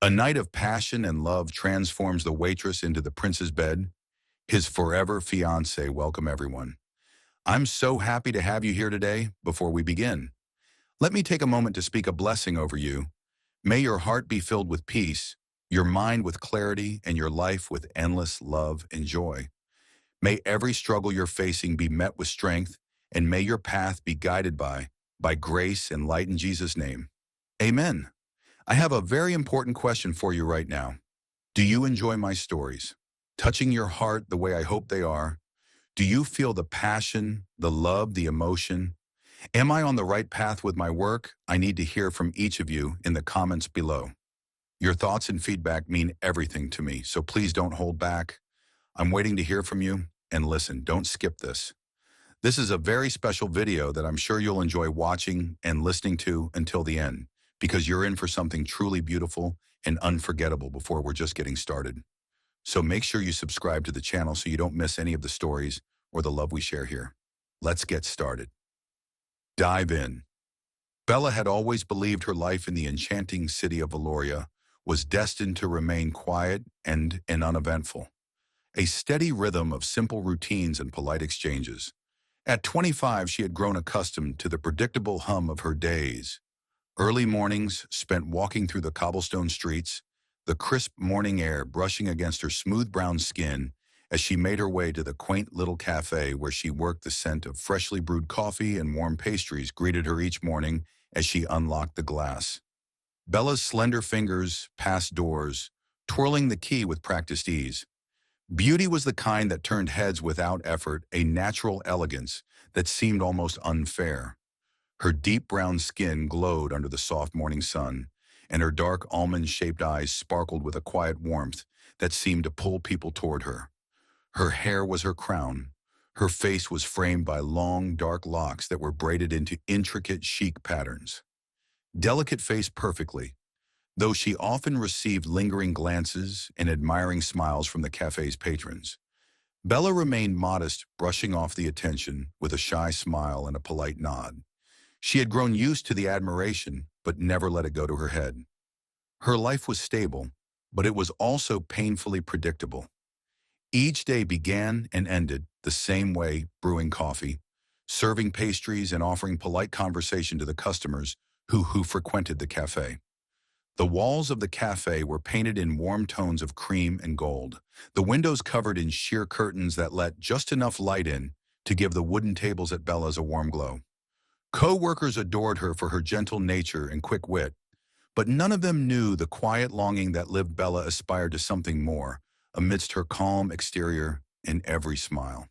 A night of passion and love transforms the waitress into the prince's bed. His forever fiancé. Welcome, everyone. I'm so happy to have you here today. Before we begin, let me take a moment to speak a blessing over you. May your heart be filled with peace, your mind with clarity, and your life with endless love and joy. May every struggle you're facing be met with strength, and may your path be guided by grace and light in Jesus' name. Amen. I have a very important question for you right now. Do you enjoy my stories? Touching your heart the way I hope they are? Do you feel the passion, the love, the emotion? Am I on the right path with my work? I need to hear from each of you in the comments below. Your thoughts and feedback mean everything to me, so please don't hold back. I'm waiting to hear from you, and listen, don't skip this. This is a very special video that I'm sure you'll enjoy watching and listening to until the end, because you're in for something truly beautiful and unforgettable before we're just getting started. So make sure you subscribe to the channel so you don't miss any of the stories or the love we share here. Let's get started. Dive in. Bella had always believed her life in the enchanting city of Valoria was destined to remain quiet and uneventful. A steady rhythm of simple routines and polite exchanges. At 25, she had grown accustomed to the predictable hum of her days. Early mornings spent walking through the cobblestone streets, the crisp morning air brushing against her smooth brown skin as she made her way to the quaint little cafe where she worked. The scent of freshly brewed coffee and warm pastries greeted her each morning as she unlocked the glass. Bella's slender fingers passed doors, twirling the key with practiced ease. Beauty was the kind that turned heads without effort, a natural elegance that seemed almost unfair. Her deep brown skin glowed under the soft morning sun, and her dark almond-shaped eyes sparkled with a quiet warmth that seemed to pull people toward her. Her hair was her crown. Her face was framed by long, dark locks that were braided into intricate, chic patterns. Delicate faced perfectly, though she often received lingering glances and admiring smiles from the cafe's patrons. Bella remained modest, brushing off the attention with a shy smile and a polite nod. She had grown used to the admiration, but never let it go to her head. Her life was stable, but it was also painfully predictable. Each day began and ended the same way, brewing coffee, serving pastries, and offering polite conversation to the customers who frequented the cafe. The walls of the cafe were painted in warm tones of cream and gold, the windows covered in sheer curtains that let just enough light in to give the wooden tables at Bella's a warm glow. Co-workers adored her for her gentle nature and quick wit, but none of them knew the quiet longing that lived. Bella aspired to something more amidst her calm exterior and every smile.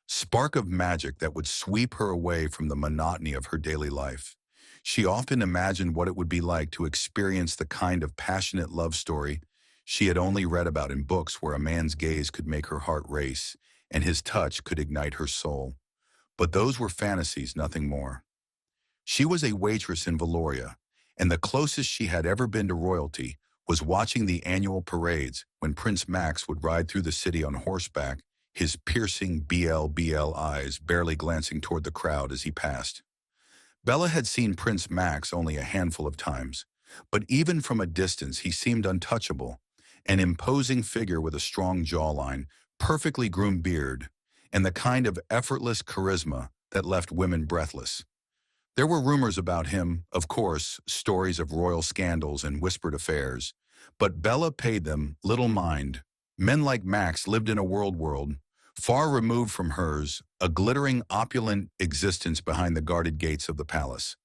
Spark of magic that would sweep her away from the monotony of her daily life. She often imagined what it would be like to experience the kind of passionate love story she had only read about in books, where a man's gaze could make her heart race and his touch could ignite her soul. But those were fantasies, nothing more. She was a waitress in Valoria, and the closest she had ever been to royalty was watching the annual parades when Prince Max would ride through the city on horseback, his piercing BL eyes barely glancing toward the crowd as he passed. Bella had seen Prince Max only a handful of times, but even from a distance he seemed untouchable, an imposing figure with a strong jawline, perfectly groomed beard, and the kind of effortless charisma that left women breathless. There were rumors about him, of course, stories of royal scandals and whispered affairs, but Bella paid them little mind. Men like Max lived in a world far removed from hers, a glittering, opulent existence behind the guarded gates of the palace.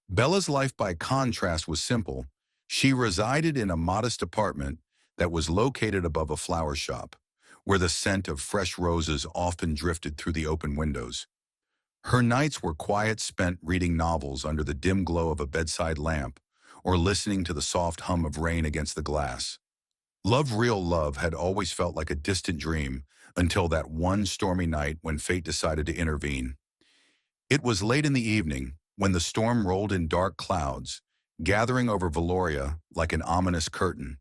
Bella's life, by contrast, was simple. She resided in a modest apartment that was located above a flower shop, where the scent of fresh roses often drifted through the open windows. Her nights were quiet, spent reading novels under the dim glow of a bedside lamp, or listening to the soft hum of rain against the glass. Real love had always felt like a distant dream, until that one stormy night when fate decided to intervene. It was late in the evening, when the storm rolled in dark clouds, gathering over Valoria like an ominous curtain.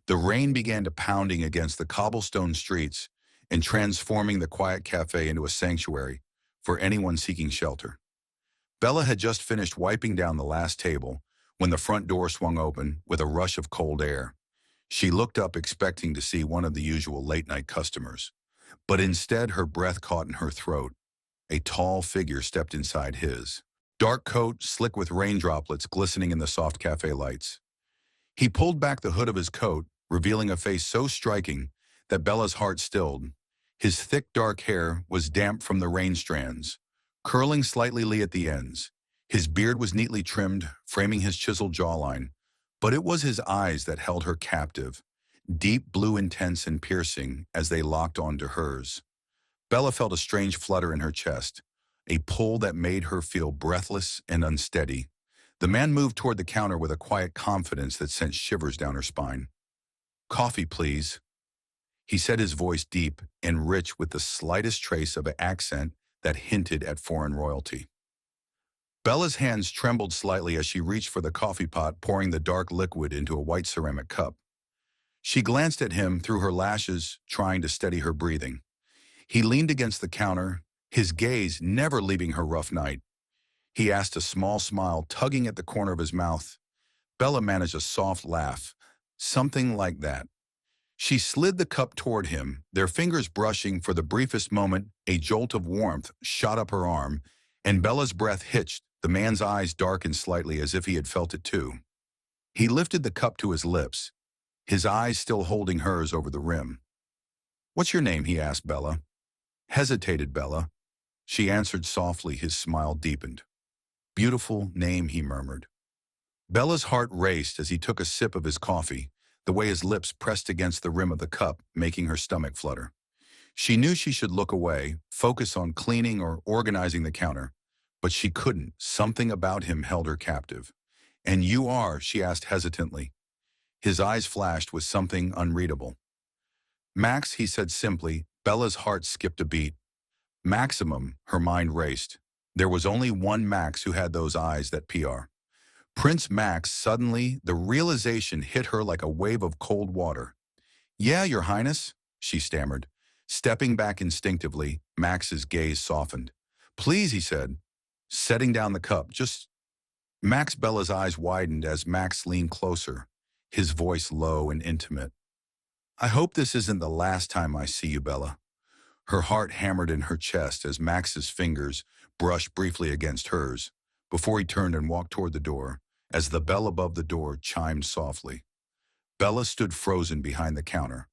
The rain began to pounding against the cobblestone streets and transforming the quiet cafe into a sanctuary for anyone seeking shelter. Bella had just finished wiping down the last table when the front door swung open with a rush of cold air. She looked up expecting to see one of the usual late-night customers, but instead her breath caught in her throat. A tall figure stepped inside his. Dark coat, slick with rain droplets glistening in the soft cafe lights. He pulled back the hood of his coat, revealing a face so striking that Bella's heart stilled. His thick dark hair was damp from the rain strands, curling slightly at the ends. His beard was neatly trimmed, framing his chiseled jawline, but it was his eyes that held her captive, deep blue, intense and piercing as they locked onto hers. Bella felt a strange flutter in her chest, a pull that made her feel breathless and unsteady. The man moved toward the counter with a quiet confidence that sent shivers down her spine. "Coffee, please." He said, his voice deep and rich with the slightest trace of an accent that hinted at foreign royalty. Bella's hands trembled slightly as she reached for the coffee pot, pouring the dark liquid into a white ceramic cup. She glanced at him through her lashes, trying to steady her breathing. He leaned against the counter, his gaze never leaving her rough night. He asked, a small smile tugging at the corner of his mouth. Bella managed a soft laugh, something like that. She slid the cup toward him, their fingers brushing. For the briefest moment, a jolt of warmth shot up her arm, and Bella's breath hitched. The man's eyes darkened slightly as if he had felt it too. He lifted the cup to his lips, his eyes still holding hers over the rim. "What's your name?" he asked Bella. Hesitated Bella. She answered softly, his smile deepened. "Beautiful name," he murmured. Bella's heart raced as he took a sip of his coffee, the way his lips pressed against the rim of the cup, making her stomach flutter. She knew she should look away, focus on cleaning or organizing the counter, but she couldn't. Something about him held her captive. "And you are?" she asked hesitantly. His eyes flashed with something unreadable. "Max," he said simply. Bella's heart skipped a beat. Maximum, her mind raced. There was only one Max who had those eyes, that PR. Prince Max. Suddenly, the realization hit her like a wave of cold water. "Yeah, Your Highness," she stammered. Stepping back instinctively, Max's gaze softened. "Please," he said, setting down the cup. "Just—" Max. Bella's eyes widened as Max leaned closer, his voice low and intimate. "I hope this isn't the last time I see you, Bella." Her heart hammered in her chest as Max's fingers brushed briefly against hers, before he turned and walked toward the door, as the bell above the door chimed softly. Bella stood frozen behind the counter,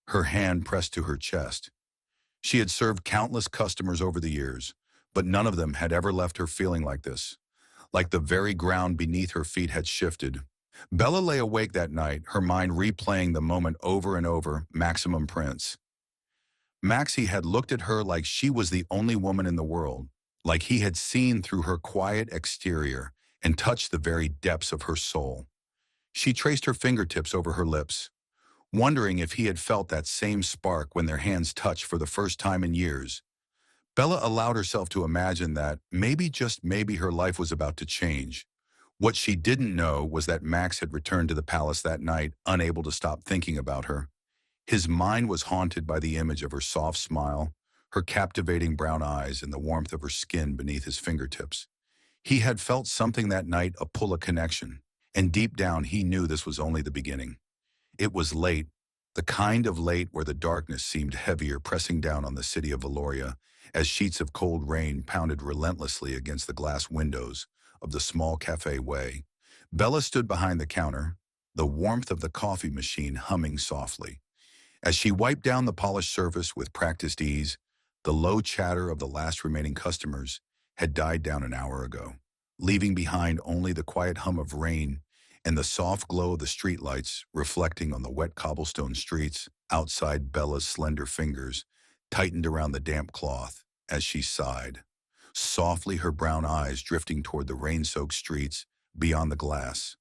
her hand pressed to her chest. She had served countless customers over the years, but none of them had ever left her feeling like this, like the very ground beneath her feet had shifted. Bella lay awake that night, her mind replaying the moment over and over. Maximum Prince. Maxie had looked at her like she was the only woman in the world, like he had seen through her quiet exterior and touched the very depths of her soul. She traced her fingertips over her lips, wondering if he had felt that same spark when their hands touched for the first time in years. Bella allowed herself to imagine that maybe, just maybe, her life was about to change. What she didn't know was that Max had returned to the palace that night, unable to stop thinking about her. His mind was haunted by the image of her soft smile, her captivating brown eyes, and the warmth of her skin beneath his fingertips. He had felt something that night, a pull, a connection, and deep down he knew this was only the beginning. It was late, the kind of late where the darkness seemed heavier, pressing down on the city of Valoria as sheets of cold rain pounded relentlessly against the glass windows of the small cafe way. Bella stood behind the counter, the warmth of the coffee machine humming softly. As she wiped down the polished surface with practiced ease, the low chatter of the last remaining customers had died down an hour ago, leaving behind only the quiet hum of rain and the soft glow of the streetlights reflecting on the wet cobblestone streets outside. Bella's slender fingers tightened around the damp cloth as she sighed. Softly, her brown eyes drifting toward the rain-soaked streets beyond the glass.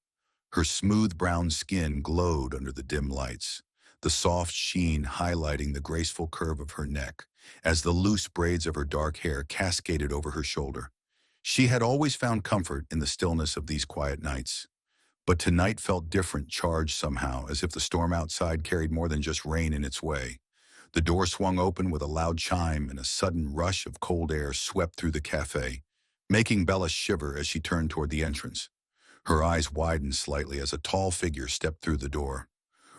Her smooth brown skin glowed under the dim lights, the soft sheen highlighting the graceful curve of her neck as the loose braids of her dark hair cascaded over her shoulder. She had always found comfort in the stillness of these quiet nights, but tonight felt different, charged somehow, as if the storm outside carried more than just rain in its way. The door swung open with a loud chime, and a sudden rush of cold air swept through the cafe, making Bella shiver as she turned toward the entrance. Her eyes widened slightly as a tall figure stepped through the door,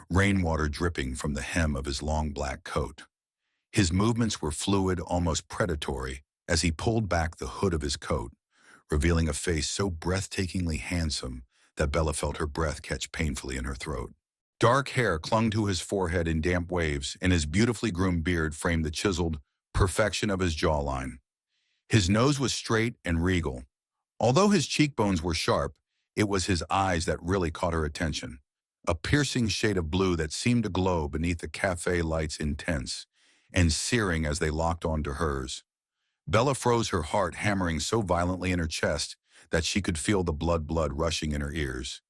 rainwater dripping from the hem of his long black coat. His movements were fluid, almost predatory, as he pulled back the hood of his coat, revealing a face so breathtakingly handsome that Bella felt her breath catch painfully in her throat. Dark hair clung to his forehead in damp waves, and his beautifully groomed beard framed the chiseled perfection of his jawline. His nose was straight and regal. Although his cheekbones were sharp, it was his eyes that really caught her attention, a piercing shade of blue that seemed to glow beneath the cafe lights, intense and searing as they locked onto hers. Bella froze, her heart hammering so violently in her chest that she could feel the blood rushing in her ears.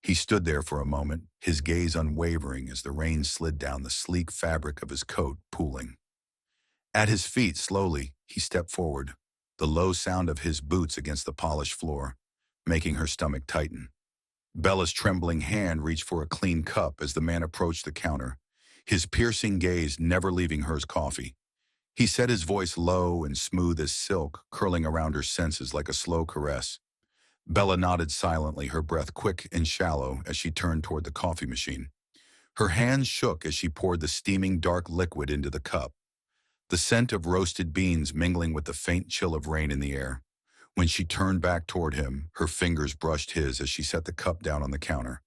He stood there for a moment, his gaze unwavering as the rain slid down the sleek fabric of his coat, pooling. At his feet, slowly, he stepped forward, the low sound of his boots against the polished floor, making her stomach tighten. Bella's trembling hand reached for a clean cup as the man approached the counter, his piercing gaze never leaving hers coffee. He said, his voice low and smooth as silk, curling around her senses like a slow caress. Bella nodded silently, her breath quick and shallow as she turned toward the coffee machine. Her hands shook as she poured the steaming dark liquid into the cup, the scent of roasted beans mingling with the faint chill of rain in the air. When she turned back toward him, her fingers brushed his as she set the cup down on the counter.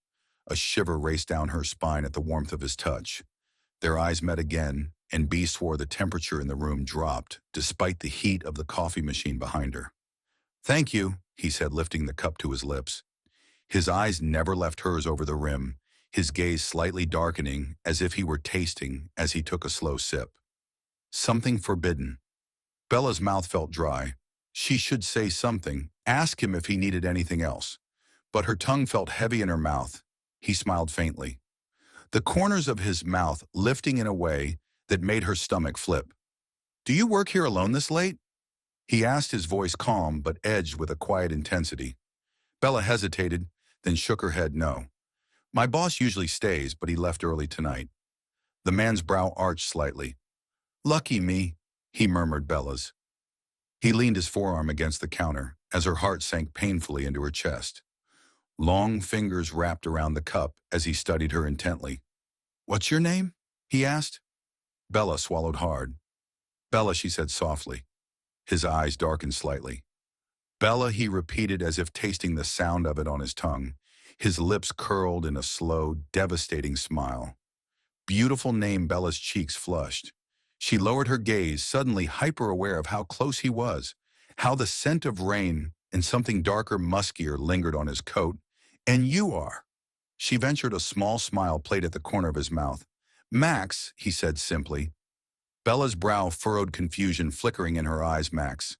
A shiver raced down her spine at the warmth of his touch. Their eyes met again, and Bea swore the temperature in the room dropped, despite the heat of the coffee machine behind her. "Thank you," he said, lifting the cup to his lips. His eyes never left hers over the rim, his gaze slightly darkening as if he were tasting as he took a slow sip. Something forbidden. Bella's mouth felt dry. She should say something, ask him if he needed anything else. But her tongue felt heavy in her mouth. He smiled faintly, the corners of his mouth lifting in a way that made her stomach flip. "Do you work here alone this late?" he asked, his voice calm but edged with a quiet intensity. Bella hesitated, then shook her head no. "My boss usually stays, but he left early tonight." The man's brow arched slightly. "Lucky me," he murmured Bella's. He leaned his forearm against the counter as her heart sank painfully into her chest. Long fingers wrapped around the cup as he studied her intently. "What's your name?" he asked. Bella swallowed hard. "Bella," she said softly. His eyes darkened slightly. "Bella," he repeated as if tasting the sound of it on his tongue. His lips curled in a slow, devastating smile. Beautiful name. Bella's cheeks flushed. She lowered her gaze, suddenly hyper-aware of how close he was, how the scent of rain and something darker, muskier lingered on his coat. "And you are?" She ventured. A small smile played at the corner of his mouth. "Max," he said simply. Bella's brow furrowed, confusion flickering in her eyes. "Max."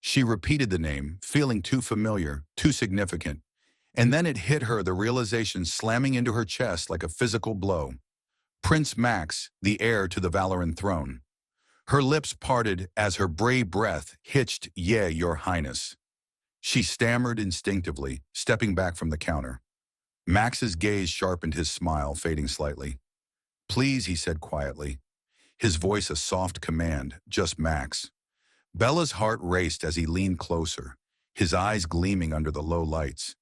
She repeated the name, feeling too familiar, too significant. And then it hit her, the realization slamming into her chest like a physical blow. Prince Max, the heir to the Valoran throne. Her lips parted as her brave breath hitched, "Yeah, your highness." She stammered instinctively, stepping back from the counter. Max's gaze sharpened, his smile fading slightly. "Please," he said quietly, his voice a soft command, "just Max." Bella's heart raced as he leaned closer, his eyes gleaming under the low lights.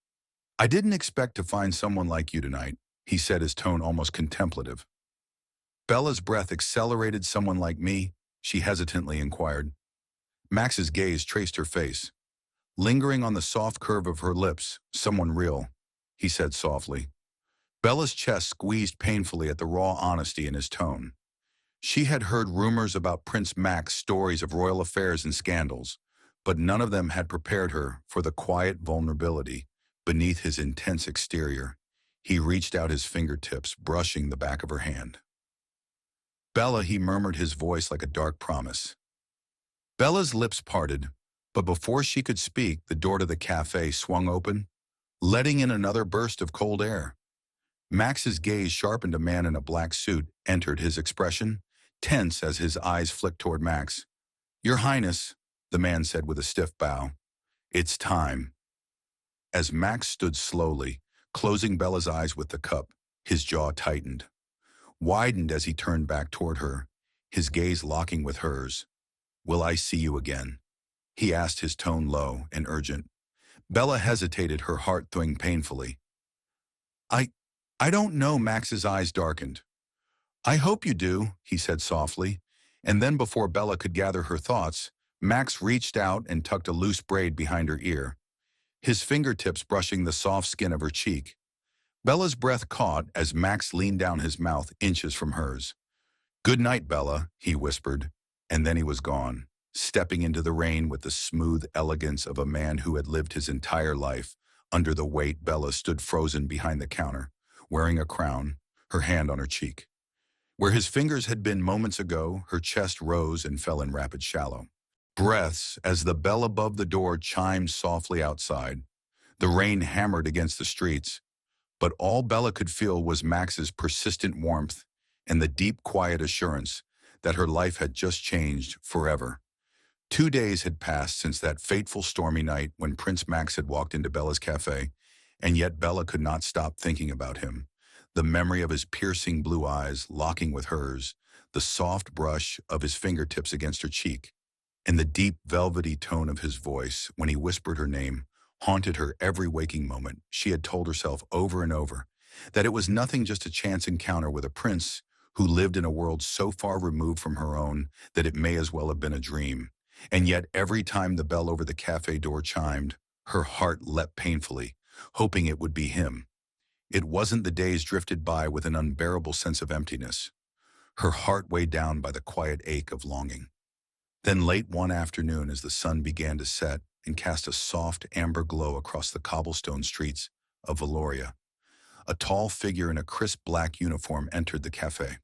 "I didn't expect to find someone like you tonight," he said, his tone almost contemplative. Bella's breath accelerated. "Someone like me?" she hesitantly inquired. Max's gaze traced her face, lingering on the soft curve of her lips. "Someone real," he said softly. Bella's chest squeezed painfully at the raw honesty in his tone. She had heard rumors about Prince Max, stories of royal affairs and scandals, but none of them had prepared her for the quiet vulnerability beneath his intense exterior. He reached out his fingertips, brushing the back of her hand. "Bella," he murmured, his voice like a dark promise. Bella's lips parted, but before she could speak, the door to the cafe swung open, letting in another burst of cold air. Max's gaze sharpened. A man in a black suit entered, his expression tense as his eyes flicked toward Max. "Your Highness," the man said with a stiff bow. "It's time." As Max stood slowly, closing Bella's eyes with the cup, his jaw widened as he turned back toward her, his gaze locking with hers. "Will I see you again?" he asked, his tone low and urgent. Bella hesitated, her heart throbbing painfully. I, I don't know, Max's eyes darkened. I hope you do, he said softly, and then before Bella could gather her thoughts, Max reached out and tucked a loose braid behind her ear, his fingertips brushing the soft skin of her cheek. Bella's breath caught as Max leaned down, his mouth inches from hers. "Good night, Bella," he whispered, and then he was gone, stepping into the rain with the smooth elegance of a man who had lived his entire life. Under the weight, Bella stood frozen behind the counter, wearing a crown, her hand on her cheek. Where his fingers had been moments ago, her chest rose and fell in rapid shallow breaths as the bell above the door chimed softly outside. The rain hammered against the streets, but all Bella could feel was Max's persistent warmth and the deep, quiet assurance that her life had just changed forever. 2 days had passed since that fateful stormy night when Prince Max had walked into Bella's cafe, and yet Bella could not stop thinking about him. The memory of his piercing blue eyes locking with hers, the soft brush of his fingertips against her cheek, and the deep, velvety tone of his voice when he whispered her name haunted her every waking moment. She had told herself over and over that it was nothing, just a chance encounter with a prince who lived in a world so far removed from her own that it may as well have been a dream. And yet every time the bell over the cafe door chimed, her heart leapt painfully, hoping it would be him. It wasn't. The days drifted by with an unbearable sense of emptiness, her heart weighed down by the quiet ache of longing. Then late one afternoon, as the sun began to set and cast a soft amber glow across the cobblestone streets of Valoria, a tall figure in a crisp black uniform entered the cafe.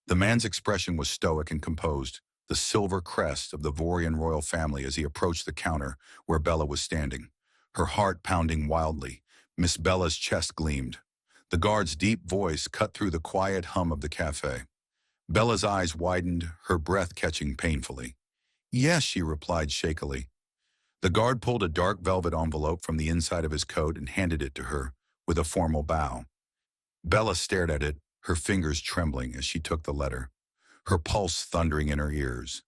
The man's expression was stoic and composed, the silver crest of the Vorian royal family as he approached the counter where Bella was standing, her heart pounding wildly. Miss Bella's chest gleamed. The guard's deep voice cut through the quiet hum of the cafe. Bella's eyes widened, her breath catching painfully. "Yes," she replied shakily. The guard pulled a dark velvet envelope from the inside of his coat and handed it to her with a formal bow. Bella stared at it, her fingers trembling as she took the letter, her pulse thundering in her ears.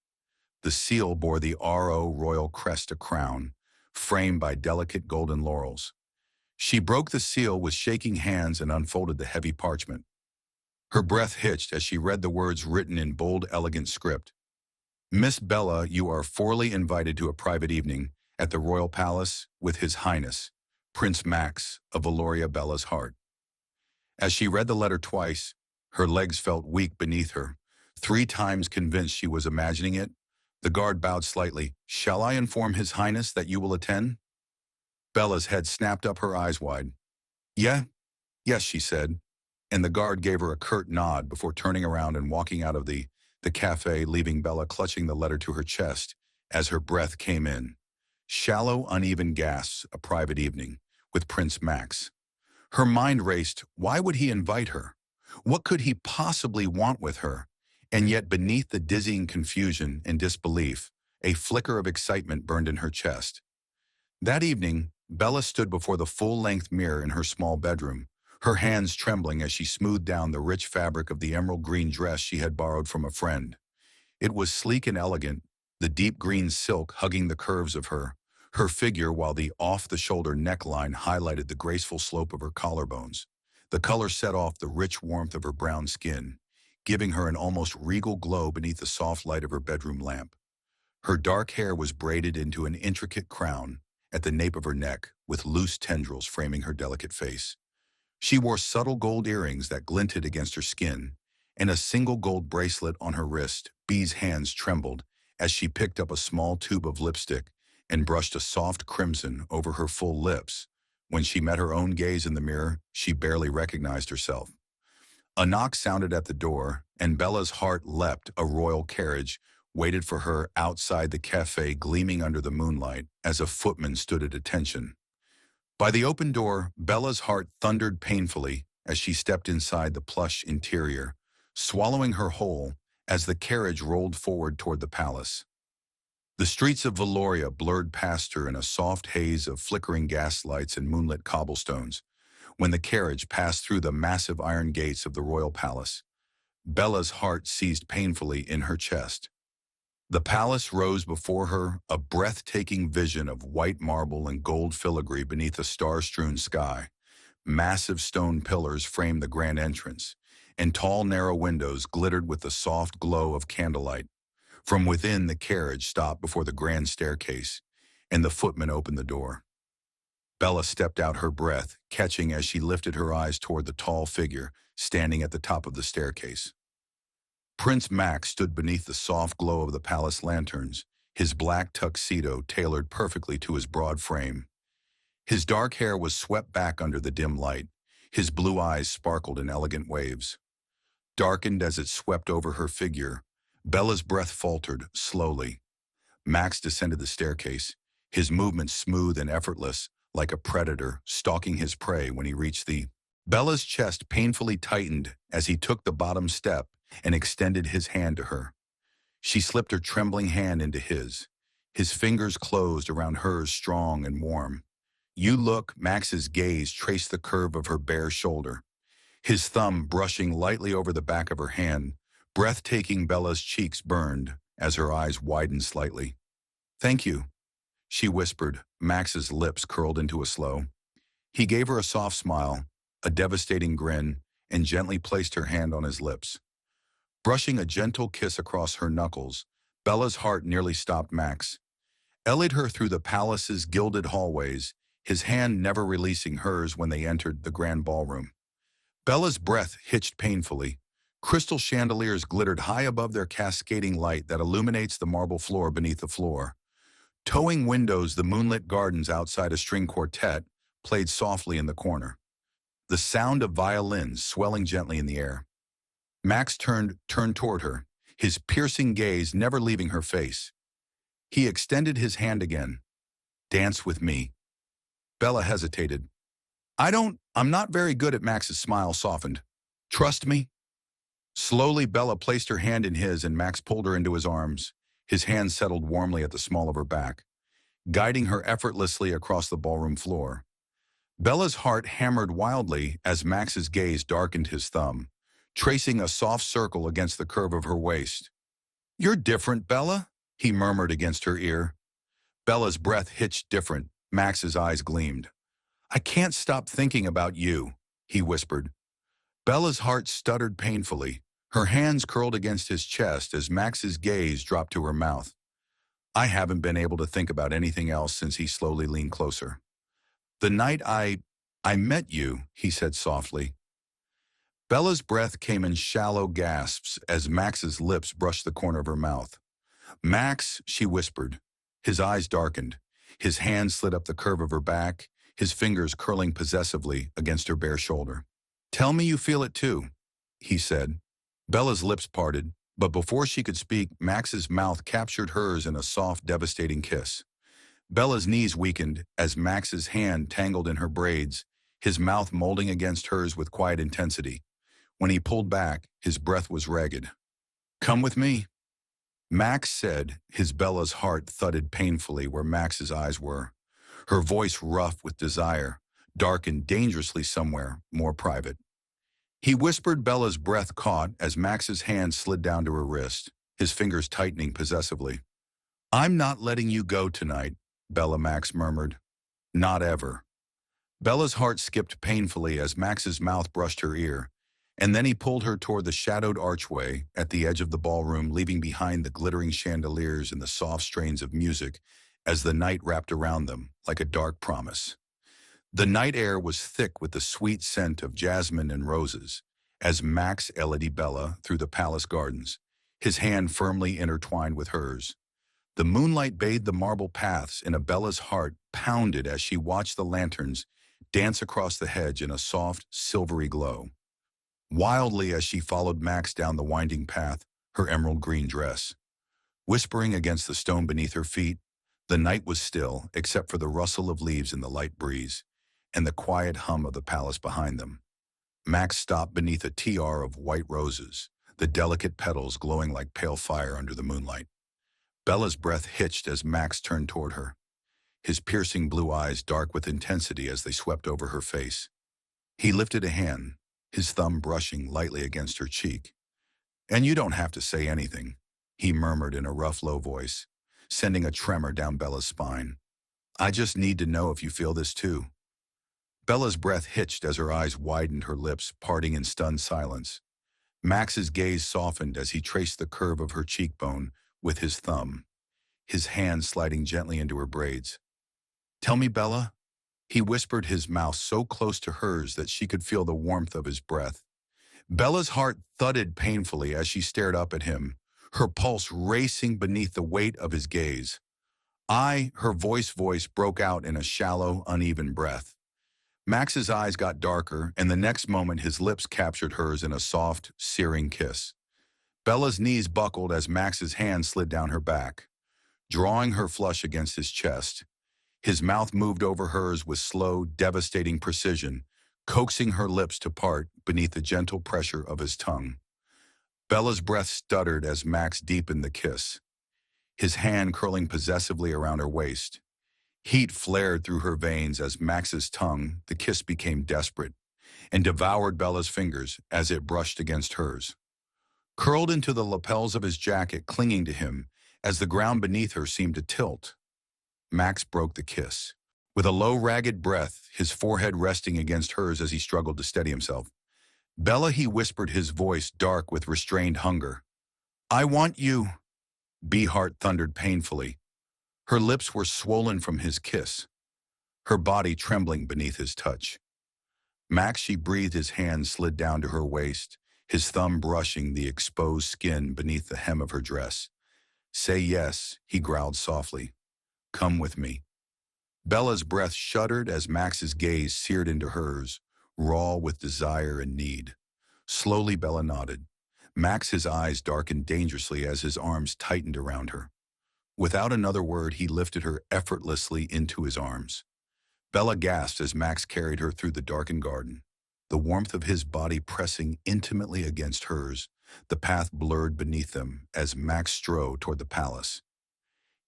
The seal bore the R.O. royal crest, a crown, framed by delicate golden laurels. She broke the seal with shaking hands and unfolded the heavy parchment. Her breath hitched as she read the words written in bold, elegant script. "Miss Bella, you are formally invited to a private evening at the Royal Palace with His Highness, Prince Max of Valoria." Bella's heart. As she read the letter twice, her legs felt weak beneath her. 3 times convinced she was imagining it, the guard bowed slightly. "Shall I inform His Highness that you will attend?" Bella's head snapped up, her eyes wide. Yes, she said, and the guard gave her a curt nod before turning around and walking out of the cafe, leaving Bella clutching the letter to her chest as her breath came in. Shallow, uneven gasps, a private evening with Prince Max. Her mind raced. Why would he invite her? What could he possibly want with her? And yet beneath the dizzying confusion and disbelief, a flicker of excitement burned in her chest. That evening, Bella stood before the full-length mirror in her small bedroom, her hands trembling as she smoothed down the rich fabric of the emerald green dress she had borrowed from a friend. It was sleek and elegant, the deep green silk hugging the curves of her figure, while the off-the-shoulder neckline highlighted the graceful slope of her collarbones. The color set off the rich warmth of her brown skin, giving her an almost regal glow beneath the soft light of her bedroom lamp. Her dark hair was braided into an intricate crown at the nape of her neck, with loose tendrils framing her delicate face. She wore subtle gold earrings that glinted against her skin, and a single gold bracelet on her wrist. Bee's hands trembled as she picked up a small tube of lipstick and brushed a soft crimson over her full lips. When she met her own gaze in the mirror, she barely recognized herself. A knock sounded at the door, and Bella's heart leapt. A royal carriage waited for her outside the cafe, gleaming under the moonlight as a footman stood at attention. By the open door, Bella's heart thundered painfully as she stepped inside the plush interior, swallowing her whole as the carriage rolled forward toward the palace. The streets of Valoria blurred past her in a soft haze of flickering gaslights and moonlit cobblestones. When the carriage passed through the massive iron gates of the royal palace, Bella's heart seized painfully in her chest. The palace rose before her, a breathtaking vision of white marble and gold filigree beneath a star-strewn sky. Massive stone pillars framed the grand entrance, and tall, narrow windows glittered with the soft glow of candlelight. From within, the carriage stopped before the grand staircase, and the footman opened the door. Bella stepped out, her breath catching as she lifted her eyes toward the tall figure standing at the top of the staircase. Prince Max stood beneath the soft glow of the palace lanterns, his black tuxedo tailored perfectly to his broad frame. His dark hair was swept back under the dim light. His blue eyes sparkled in elegant waves. Darkened as it swept over her figure, Bella's breath faltered slowly. Max descended the staircase, his movements smooth and effortless, like a predator stalking his prey when he reached the... Bella's chest painfully tightened as he took the bottom step and extended his hand to her. She slipped her trembling hand into his. His fingers closed around hers, strong and warm. "You look," Max's gaze traced the curve of her bare shoulder. His thumb brushing lightly over the back of her hand, breathtaking. Bella's cheeks burned as her eyes widened slightly. "Thank you," she whispered, Max's lips curled into a slow. He gave her a soft smile, a devastating grin, and gently placed her hand on his lips. Brushing a gentle kiss across her knuckles, Bella's heart nearly stopped. Max ellied her through the palace's gilded hallways, his hand never releasing hers when they entered the grand ballroom. Bella's breath hitched painfully. Crystal chandeliers glittered high above their cascading light that illuminates the marble floor beneath the floor. Towing windows, the moonlit gardens outside a string quartet played softly in the corner. The sound of violins swelling gently in the air. Max turned toward her, his piercing gaze never leaving her face. He extended his hand again. "Dance with me." Bella hesitated. I'm not very good at." Max's smile softened. "Trust me?" Slowly, Bella placed her hand in his and Max pulled her into his arms. His hand settled warmly at the small of her back, guiding her effortlessly across the ballroom floor. Bella's heart hammered wildly as Max's gaze darkened his thumb, tracing a soft circle against the curve of her waist. "You're different, Bella," he murmured against her ear. Bella's breath hitched different. Max's eyes gleamed. "I can't stop thinking about you," he whispered. Bella's heart stuttered painfully. Her hands curled against his chest as Max's gaze dropped to her mouth. "I haven't been able to think about anything else since." He slowly leaned closer. "The night I met you," he said softly. Bella's breath came in shallow gasps as Max's lips brushed the corner of her mouth. "Max," she whispered. His eyes darkened. His hand slid up the curve of her back, his fingers curling possessively against her bare shoulder. "Tell me you feel it too," he said. Bella's lips parted, but before she could speak, Max's mouth captured hers in a soft, devastating kiss. Bella's knees weakened as Max's hand tangled in her braids, his mouth molding against hers with quiet intensity. When he pulled back, his breath was ragged. "Come with me," Max said. His Bella's heart thudded painfully where Max's eyes were. Her voice rough with desire, darkened dangerously somewhere more private. He whispered. Bella's breath caught as Max's hand slid down to her wrist, his fingers tightening possessively. "I'm not letting you go tonight," Bella, Max murmured. "Not ever." Bella's heart skipped painfully as Max's mouth brushed her ear, and then he pulled her toward the shadowed archway at the edge of the ballroom, leaving behind the glittering chandeliers and the soft strains of music as the night wrapped around them like a dark promise. The night air was thick with the sweet scent of jasmine and roses as Max eluded Bella through the palace gardens, his hand firmly intertwined with hers. The moonlight bathed the marble paths, and Bella's heart pounded as she watched the lanterns dance across the hedge in a soft, silvery glow. Wildly as she followed Max down the winding path, her emerald green dress whispering against the stone beneath her feet, the night was still except for the rustle of leaves in the light breeze and the quiet hum of the palace behind them. Max stopped beneath a tiara of white roses, the delicate petals glowing like pale fire under the moonlight. Bella's breath hitched as Max turned toward her, his piercing blue eyes dark with intensity as they swept over her face. He lifted a hand, his thumb brushing lightly against her cheek. "And you don't have to say anything," he murmured in a rough, low voice, sending a tremor down Bella's spine. I just need to know if you feel this too. Bella's breath hitched as her eyes widened, her lips parting in stunned silence. Max's gaze softened as he traced the curve of her cheekbone with his thumb, his hand sliding gently into her braids. Tell me, Bella, he whispered, his mouth so close to hers that she could feel the warmth of his breath. Bella's heart thudded painfully as she stared up at him, her pulse racing beneath the weight of his gaze. Her voice broke out in a shallow, uneven breath. Max's eyes got darker, and the next moment his lips captured hers in a soft, searing kiss. Bella's knees buckled as Max's hand slid down her back, drawing her flush against his chest. His mouth moved over hers with slow, devastating precision, coaxing her lips to part beneath the gentle pressure of his tongue. Bella's breath stuttered as Max deepened the kiss, his hand curling possessively around her waist. Heat flared through her veins as Max's tongue, the kiss became desperate, and devoured Bella's fingers as it brushed against hers. Curled into the lapels of his jacket, clinging to him as the ground beneath her seemed to tilt, Max broke the kiss. With a low, ragged breath, his forehead resting against hers as he struggled to steady himself. Bella, he whispered, his voice dark with restrained hunger. I want you, Beehart thundered painfully. Her lips were swollen from his kiss, her body trembling beneath his touch. Max, she breathed, his hand slid down to her waist, his thumb brushing the exposed skin beneath the hem of her dress. Say yes, he growled softly. Come with me. Bella's breath shuddered as Max's gaze seared into hers, raw with desire and need. Slowly, Bella nodded. Max, his eyes darkened dangerously as his arms tightened around her. Without another word, he lifted her effortlessly into his arms. Bella gasped as Max carried her through the darkened garden, the warmth of his body pressing intimately against hers, the path blurred beneath them as Max strode toward the palace.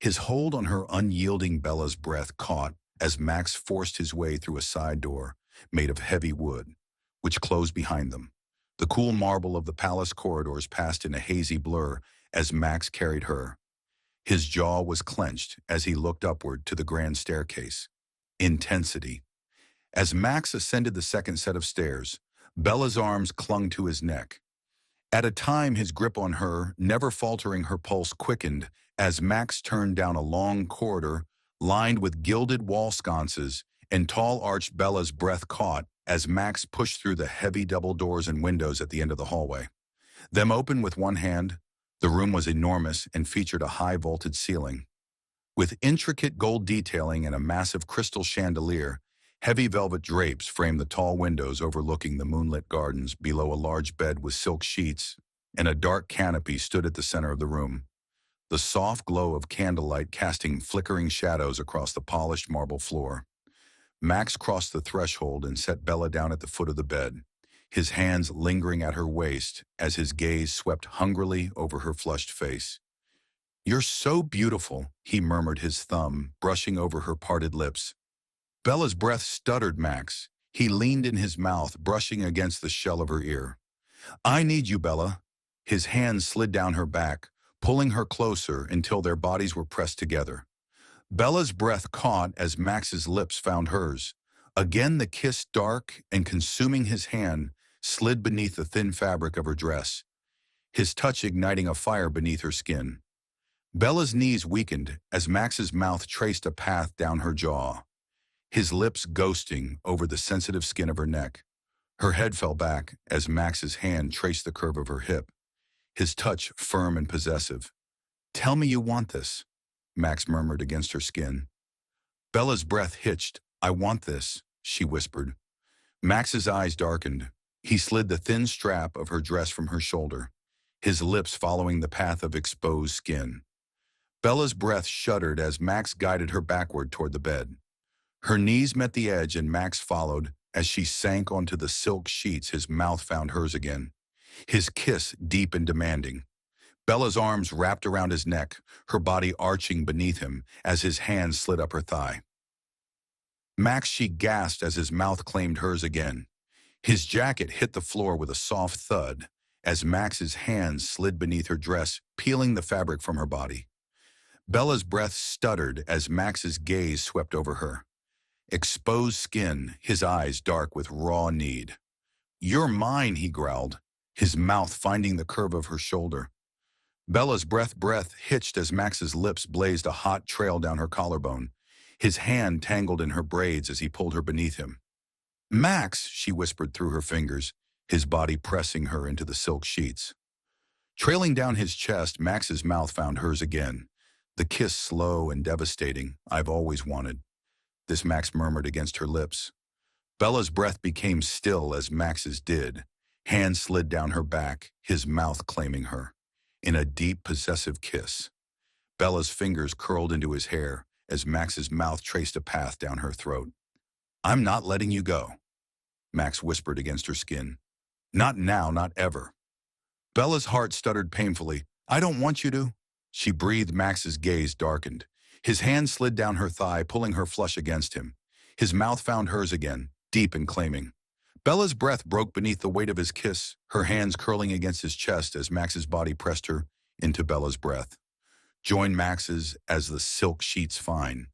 His hold on her unyielding, Bella's breath caught as Max forced his way through a side door made of heavy wood, which closed behind them. The cool marble of the palace corridors passed in a hazy blur as Max carried her. His jaw was clenched as he looked upward to the grand staircase. Intensity. As Max ascended the second set of stairs, Bella's arms clung to his neck. At a time, his grip on her, never faltering, her pulse quickened as Max turned down a long corridor lined with gilded wall sconces and tall arched. Bella's breath caught as Max pushed through the heavy double doors and windows at the end of the hallway. Them open with one hand, the room was enormous and featured a high-vaulted ceiling. With intricate gold detailing and a massive crystal chandelier, heavy velvet drapes framed the tall windows overlooking the moonlit gardens. Below, a large bed with silk sheets and a dark canopy stood at the center of the room, the soft glow of candlelight casting flickering shadows across the polished marble floor. Max crossed the threshold and set Bella down at the foot of the bed, his hands lingering at her waist as his gaze swept hungrily over her flushed face. You're so beautiful, he murmured, his thumb brushing over her parted lips. Bella's breath stuttered Max. He leaned in, his mouth brushing against the shell of her ear. I need you, Bella. His hand slid down her back, pulling her closer until their bodies were pressed together. Bella's breath caught as Max's lips found hers. Again, the kiss, dark and consuming, his hand slid beneath the thin fabric of her dress, his touch igniting a fire beneath her skin. Bella's knees weakened as Max's mouth traced a path down her jaw, his lips ghosting over the sensitive skin of her neck. Her head fell back as Max's hand traced the curve of her hip, his touch firm and possessive. Tell me you want this, Max murmured against her skin. Bella's breath hitched. I want this, she whispered. Max's eyes darkened. He slid the thin strap of her dress from her shoulder, his lips following the path of exposed skin. Bella's breath shuddered as Max guided her backward toward the bed. Her knees met the edge and Max followed. As she sank onto the silk sheets, his mouth found hers again, his kiss deep and demanding. Bella's arms wrapped around his neck, her body arching beneath him as his hand slid up her thigh. Max, she gasped as his mouth claimed hers again. His jacket hit the floor with a soft thud, as Max's hands slid beneath her dress, peeling the fabric from her body. Bella's breath stuttered as Max's gaze swept over her. Exposed skin, his eyes dark with raw need. "You're mine," he growled, his mouth finding the curve of her shoulder. Bella's breath hitched as Max's lips blazed a hot trail down her collarbone. His hand tangled in her braids as he pulled her beneath him. "Max," she whispered through her fingers, his body pressing her into the silk sheets. Trailing down his chest, Max's mouth found hers again. The kiss slow and devastating. "I've always wanted this," Max murmured against her lips. Bella's breath became still as Max's did. Hands slid down her back, his mouth claiming her. In a deep, possessive kiss. Bella's fingers curled into his hair as Max's mouth traced a path down her throat. "I'm not letting you go," Max whispered against her skin. "Not now, not ever." Bella's heart stuttered painfully. "I don't want you to." She breathed. Max's gaze darkened. His hand slid down her thigh, pulling her flush against him. His mouth found hers again, deep and claiming. Bella's breath broke beneath the weight of his kiss, her hands curling against his chest as Max's body pressed her into Bella's breath. Join Max's as the silk sheets fine.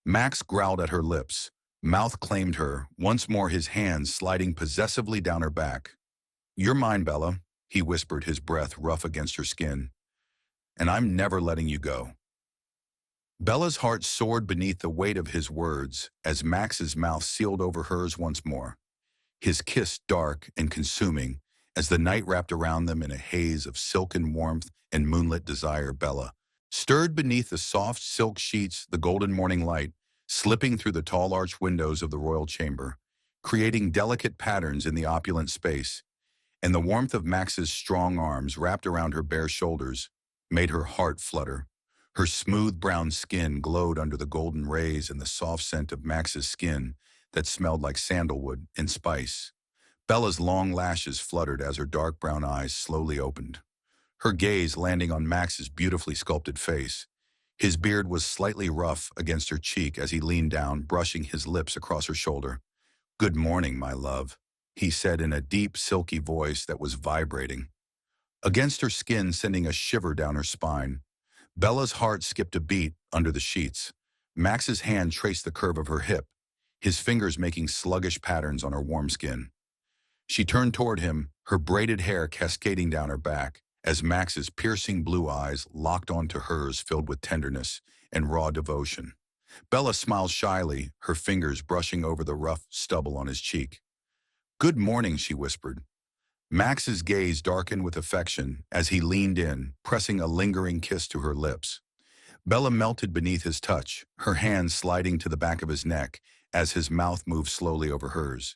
Max growled at her lips. Mouth claimed her, once more his hands sliding possessively down her back. "You're mine, Bella," he whispered, his breath rough against her skin. "And I'm never letting you go." Bella's heart soared beneath the weight of his words as Max's mouth sealed over hers once more. His kiss dark and consuming as the night wrapped around them in a haze of silken warmth and moonlit desire. Bella stirred beneath the soft silk sheets, the golden morning light slipping through the tall arched windows of the royal chamber, creating delicate patterns in the opulent space, and the warmth of Max's strong arms wrapped around her bare shoulders made her heart flutter. Her smooth brown skin glowed under the golden rays and the soft scent of Max's skin that smelled like sandalwood and spice. Bella's long lashes fluttered as her dark brown eyes slowly opened, her gaze landing on Max's beautifully sculpted face. His beard was slightly rough against her cheek as he leaned down, brushing his lips across her shoulder. "Good morning, my love," he said in a deep, silky voice that was vibrating against her skin, sending a shiver down her spine. Bella's heart skipped a beat under the sheets. Max's hand traced the curve of her hip, his fingers making sluggish patterns on her warm skin. She turned toward him, her braided hair cascading down her back, as Max's piercing blue eyes locked onto hers, filled with tenderness and raw devotion. Bella smiled shyly, her fingers brushing over the rough stubble on his cheek. "Good morning," she whispered. Max's gaze darkened with affection as he leaned in, pressing a lingering kiss to her lips. Bella melted beneath his touch, her hand sliding to the back of his neck as his mouth moved slowly over hers.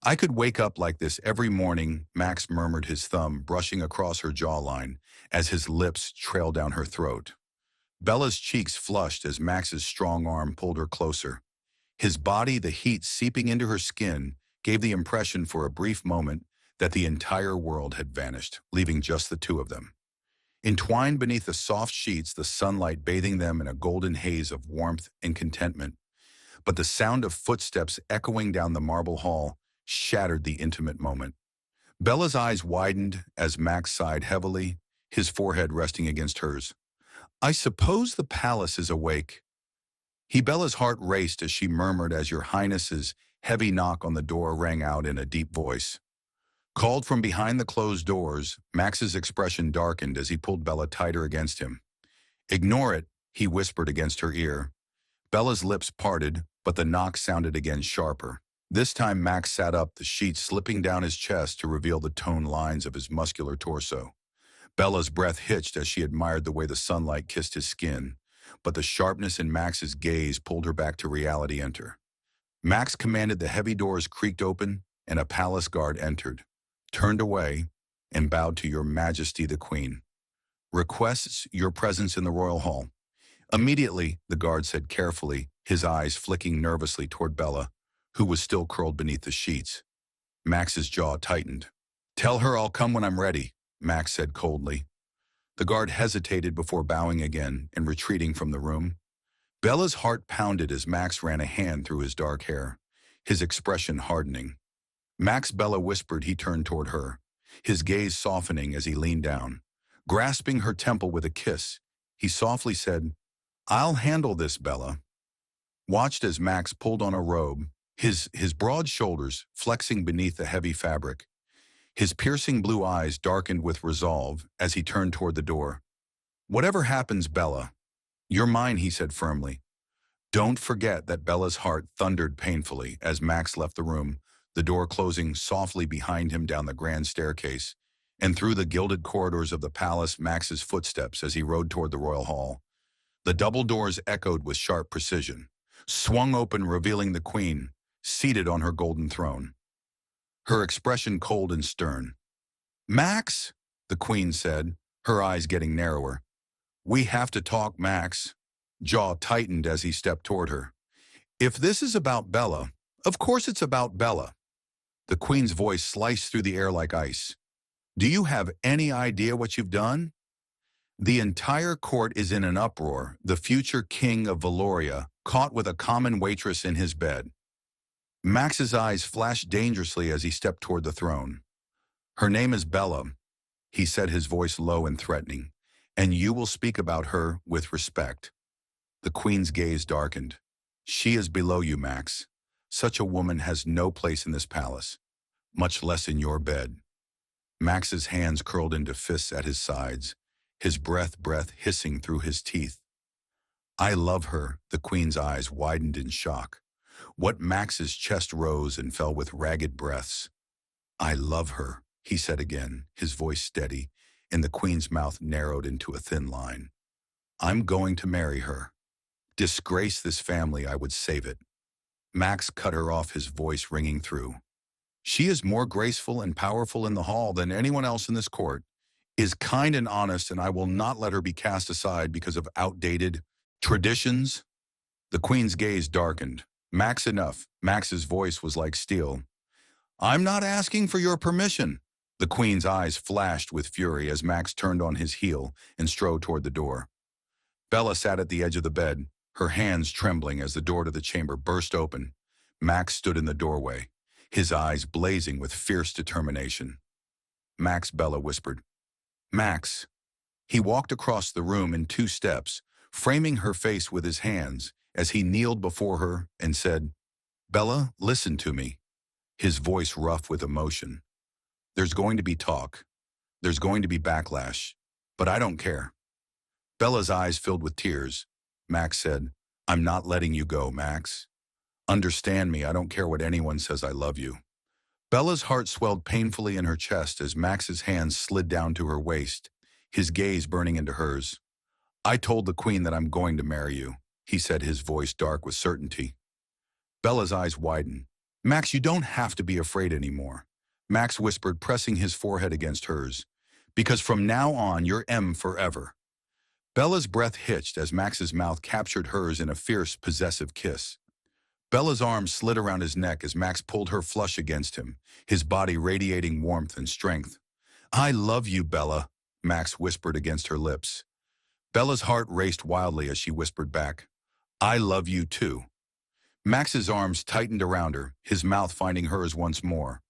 "I could wake up like this every morning," Max murmured, his thumb brushing across her jawline as his lips trailed down her throat. Bella's cheeks flushed as Max's strong arm pulled her closer. His body, the heat seeping into her skin, gave the impression for a brief moment that the entire world had vanished, leaving just the two of them. Entwined beneath the soft sheets, the sunlight bathing them in a golden haze of warmth and contentment. But the sound of footsteps echoing down the marble hall shattered the intimate moment. Bella's eyes widened as Max sighed heavily, his forehead resting against hers. "I suppose the palace is awake." Bella's heart raced as she murmured as Your Highness's heavy knock on the door rang out in a deep voice. Called from behind the closed doors, Max's expression darkened as he pulled Bella tighter against him. "Ignore it," he whispered against her ear. Bella's lips parted, but the knock sounded again sharper. This time Max sat up, the sheet slipping down his chest to reveal the toned lines of his muscular torso. Bella's breath hitched as she admired the way the sunlight kissed his skin, but the sharpness in Max's gaze pulled her back to reality. "Enter." Max commanded. The heavy doors creaked open, and a palace guard entered, turned away, and bowed to Your Majesty the Queen. "Requests your presence in the royal hall." Immediately, the guard said carefully, his eyes flicking nervously toward Bella, who was still curled beneath the sheets. Max's jaw tightened. "Tell her I'll come when I'm ready," Max said coldly. The guard hesitated before bowing again and retreating from the room. Bella's heart pounded as Max ran a hand through his dark hair, his expression hardening. "Max," Bella whispered. He turned toward her. his gaze softening as he leaned down. Grasping her temple with a kiss, he softly said, "I'll handle this, Bella." Watched as Max pulled on a robe, his broad shoulders flexing beneath the heavy fabric. His piercing blue eyes darkened with resolve as he turned toward the door. "Whatever happens, Bella, you're mine," he said firmly. Don't forget that Bella's heart thundered painfully as Max left the room, the door closing softly behind him down the grand staircase, and through the gilded corridors of the palace, Max's footsteps as he rode toward the royal hall. The double doors echoed with sharp precision, swung open revealing the queen, seated on her golden throne. Her expression cold and stern. "Max," the queen said, her eyes getting narrower. "We have to talk, Max." Jaw tightened as he stepped toward her. "If this is about Bella, of course it's about Bella." The queen's voice sliced through the air like ice. "Do you have any idea what you've done? The entire court is in an uproar, the future king of Valoria, caught with a common waitress in his bed." Max's eyes flashed dangerously as he stepped toward the throne. "Her name is Bella," he said, his voice low and threatening, "and you will speak about her with respect." The queen's gaze darkened. "She is below you, Max. Such a woman has no place in this palace, much less in your bed." Max's hands curled into fists at his sides, his breath hissing through his teeth. "I love her," the queen's eyes widened in shock. What Max's chest rose and fell with ragged breaths. "I love her," he said again, his voice steady, and the queen's mouth narrowed into a thin line. "I'm going to marry her. Disgrace this family, I would save it." Max cut her off, his voice ringing through. "She is more graceful and powerful in the hall than anyone else in this court, is kind and honest, and I will not let her be cast aside because of outdated traditions." The queen's gaze darkened. "Max, enough." Max's voice was like steel. "I'm not asking for your permission." The queen's eyes flashed with fury as Max turned on his heel and strode toward the door. Bella sat at the edge of the bed, her hands trembling as the door to the chamber burst open. Max stood in the doorway, his eyes blazing with fierce determination. "Max," Bella whispered. "Max." He walked across the room in 2 steps, framing her face with his hands as he kneeled before her and said, "Bella, listen to me." His voice rough with emotion. "There's going to be talk. There's going to be backlash. But I don't care." Bella's eyes filled with tears. Max said, "I'm not letting you go, Max. Understand me, I don't care what anyone says, I love you." Bella's heart swelled painfully in her chest as Max's hands slid down to her waist, his gaze burning into hers. "I told the queen that I'm going to marry you," he said, his voice dark with certainty. Bella's eyes widened. "Max, you don't have to be afraid anymore," Max whispered, pressing his forehead against hers. "Because from now on, you're M forever." Bella's breath hitched as Max's mouth captured hers in a fierce, possessive kiss. Bella's arms slid around his neck as Max pulled her flush against him, his body radiating warmth and strength. "I love you, Bella," Max whispered against her lips. Bella's heart raced wildly as she whispered back, "I love you too." Max's arms tightened around her, his mouth finding hers once more.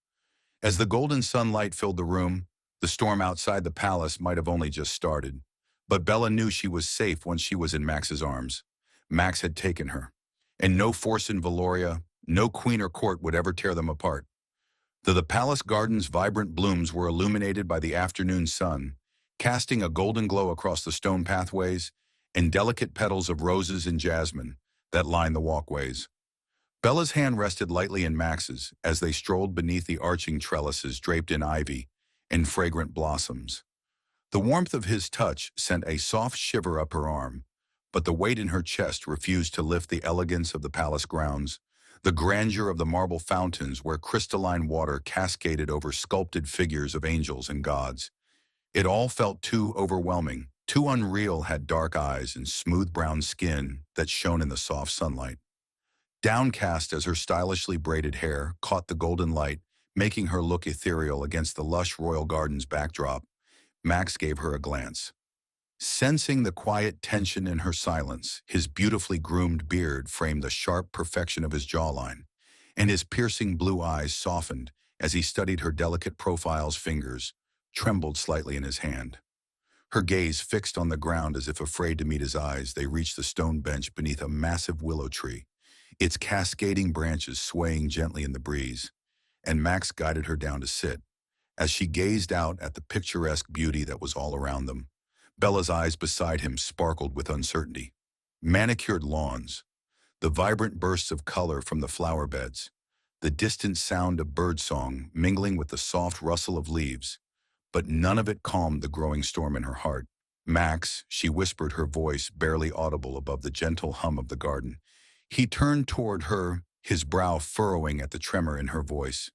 As the golden sunlight filled the room, the storm outside the palace might have only just started. But Bella knew she was safe once she was in Max's arms. Max had taken her, and no force in Valoria, no queen or court would ever tear them apart. Though the palace garden's vibrant blooms were illuminated by the afternoon sun, casting a golden glow across the stone pathways and delicate petals of roses and jasmine that lined the walkways. Bella's hand rested lightly in Max's as they strolled beneath the arching trellises draped in ivy and fragrant blossoms. The warmth of his touch sent a soft shiver up her arm, but the weight in her chest refused to lift the elegance of the palace grounds, the grandeur of the marble fountains where crystalline water cascaded over sculpted figures of angels and gods. It all felt too overwhelming, too unreal, had dark eyes and smooth brown skin that shone in the soft sunlight. Downcast as her stylishly braided hair caught the golden light, making her look ethereal against the lush royal garden's backdrop, Max gave her a glance. Sensing the quiet tension in her silence, his beautifully groomed beard framed the sharp perfection of his jawline, and his piercing blue eyes softened as he studied her delicate profile's fingers, trembled slightly in his hand. Her gaze fixed on the ground as if afraid to meet his eyes, they reached the stone bench beneath a massive willow tree, its cascading branches swaying gently in the breeze, and Max guided her down to sit. As she gazed out at the picturesque beauty that was all around them, Bella's eyes beside him sparkled with uncertainty. Manicured lawns, the vibrant bursts of color from the flower beds, the distant sound of birdsong mingling with the soft rustle of leaves, but none of it calmed the growing storm in her heart. Max, she whispered, her voice barely audible above the gentle hum of the garden. He turned toward her, his brow furrowing at the tremor in her voice.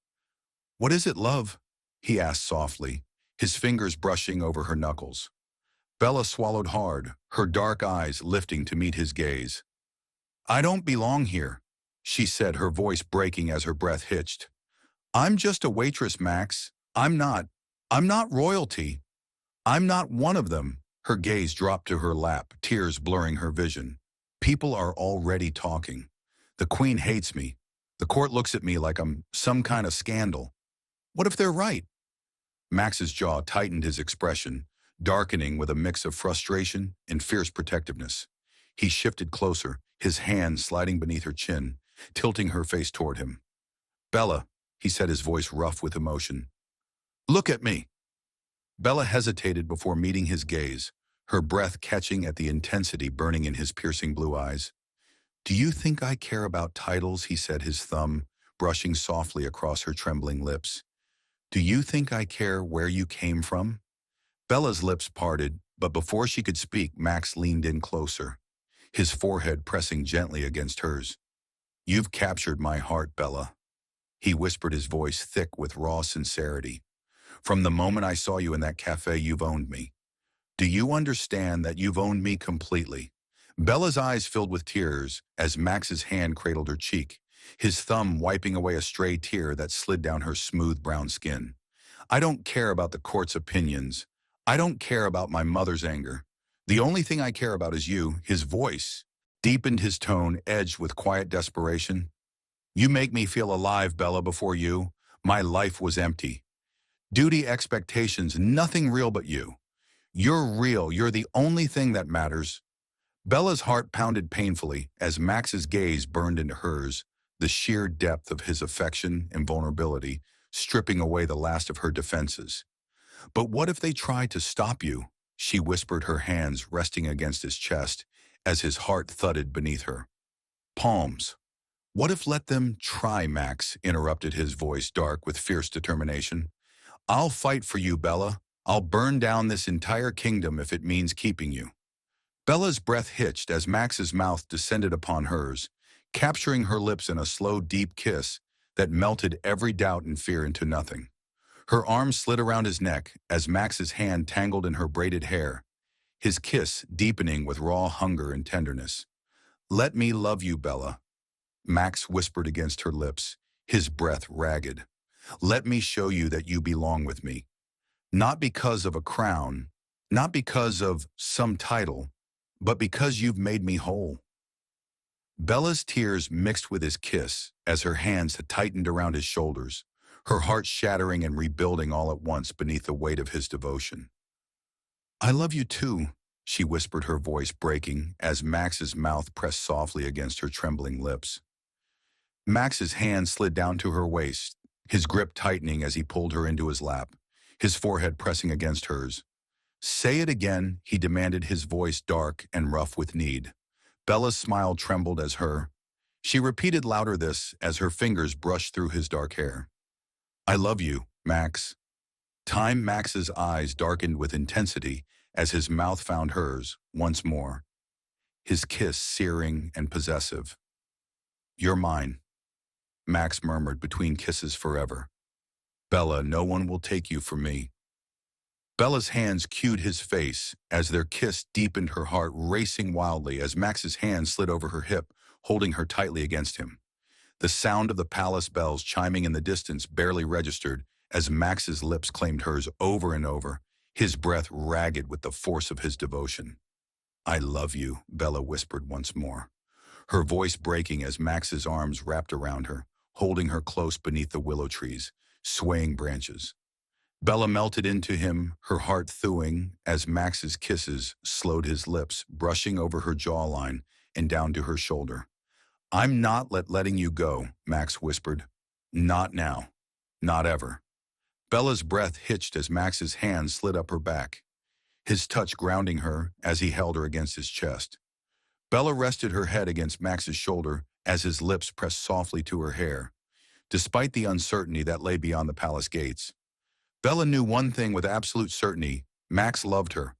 "What is it, love?" he asked softly, his fingers brushing over her knuckles. Bella swallowed hard, her dark eyes lifting to meet his gaze. "I don't belong here," she said, her voice breaking as her breath hitched. "I'm just a waitress, Max. I'm not royalty. I'm not one of them." Her gaze dropped to her lap, tears blurring her vision. "People are already talking. The Queen hates me. The court looks at me like I'm some kind of scandal. What if they're right?" Max's jaw tightened, his expression darkening with a mix of frustration and fierce protectiveness. He shifted closer, his hand sliding beneath her chin, tilting her face toward him. "Bella," he said, his voice rough with emotion. "Look at me." Bella hesitated before meeting his gaze, her breath catching at the intensity burning in his piercing blue eyes. "Do you think I care about titles?" he said, his thumb brushing softly across her trembling lips. "Do you think I care where you came from?" Bella's lips parted, but before she could speak, Max leaned in closer, his forehead pressing gently against hers. "You've captured my heart, Bella," he whispered, his voice thick with raw sincerity. "From the moment I saw you in that cafe, you've owned me. Do you understand that you've owned me completely?" Bella's eyes filled with tears as Max's hand cradled her cheek, his thumb wiping away a stray tear that slid down her smooth brown skin. "I don't care about the court's opinions. I don't care about my mother's anger. The only thing I care about is you." His voice deepened, his tone edged with quiet desperation. "You make me feel alive, Bella. Before you, my life was empty. Duty, expectations, nothing real but you. You're real. You're the only thing that matters." Bella's heart pounded painfully as Max's gaze burned into hers, the sheer depth of his affection and vulnerability stripping away the last of her defenses. "But what if they try to stop you?" she whispered, her hands resting against his chest as his heart thudded beneath her palms. "What if let them try?" Max interrupted, his voice dark with fierce determination. "I'll fight for you, Bella. I'll burn down this entire kingdom if it means keeping you." Bella's breath hitched as Max's mouth descended upon hers, capturing her lips in a slow, deep kiss that melted every doubt and fear into nothing. Her arm slid around his neck as Max's hand tangled in her braided hair, his kiss deepening with raw hunger and tenderness. "Let me love you, Bella," Max whispered against her lips, his breath ragged. "Let me show you that you belong with me. Not because of a crown, not because of some title, but because you've made me whole." Bella's tears mixed with his kiss as her hands had tightened around his shoulders, her heart shattering and rebuilding all at once beneath the weight of his devotion. "I love you too," she whispered, her voice breaking as Max's mouth pressed softly against her trembling lips. Max's hand slid down to her waist, his grip tightening as he pulled her into his lap, his forehead pressing against hers. "Say it again," he demanded, his voice dark and rough with need. Bella's smile trembled as she repeated louder this as her fingers brushed through his dark hair. "I love you, Max." Max's eyes darkened with intensity as his mouth found hers once more, his kiss searing and possessive. "You're mine," Max murmured between kisses, "forever. Bella, no one will take you from me." Bella's hands cued his face as their kiss deepened, her heart racing wildly as Max's hand slid over her hip, holding her tightly against him. The sound of the palace bells chiming in the distance barely registered as Max's lips claimed hers over and over, his breath ragged with the force of his devotion. "I love you," Bella whispered once more, her voice breaking as Max's arms wrapped around her, holding her close beneath the willow trees, swaying branches. Bella melted into him, her heart thawing as Max's kisses slowed his lips, brushing over her jawline and down to her shoulder. I'm not letting you go, Max whispered. Not now. Not ever. Bella's breath hitched as Max's hand slid up her back, his touch grounding her as he held her against his chest. Bella rested her head against Max's shoulder as his lips pressed softly to her hair. Despite the uncertainty that lay beyond the palace gates, Bella knew one thing with absolute certainty: Max loved her,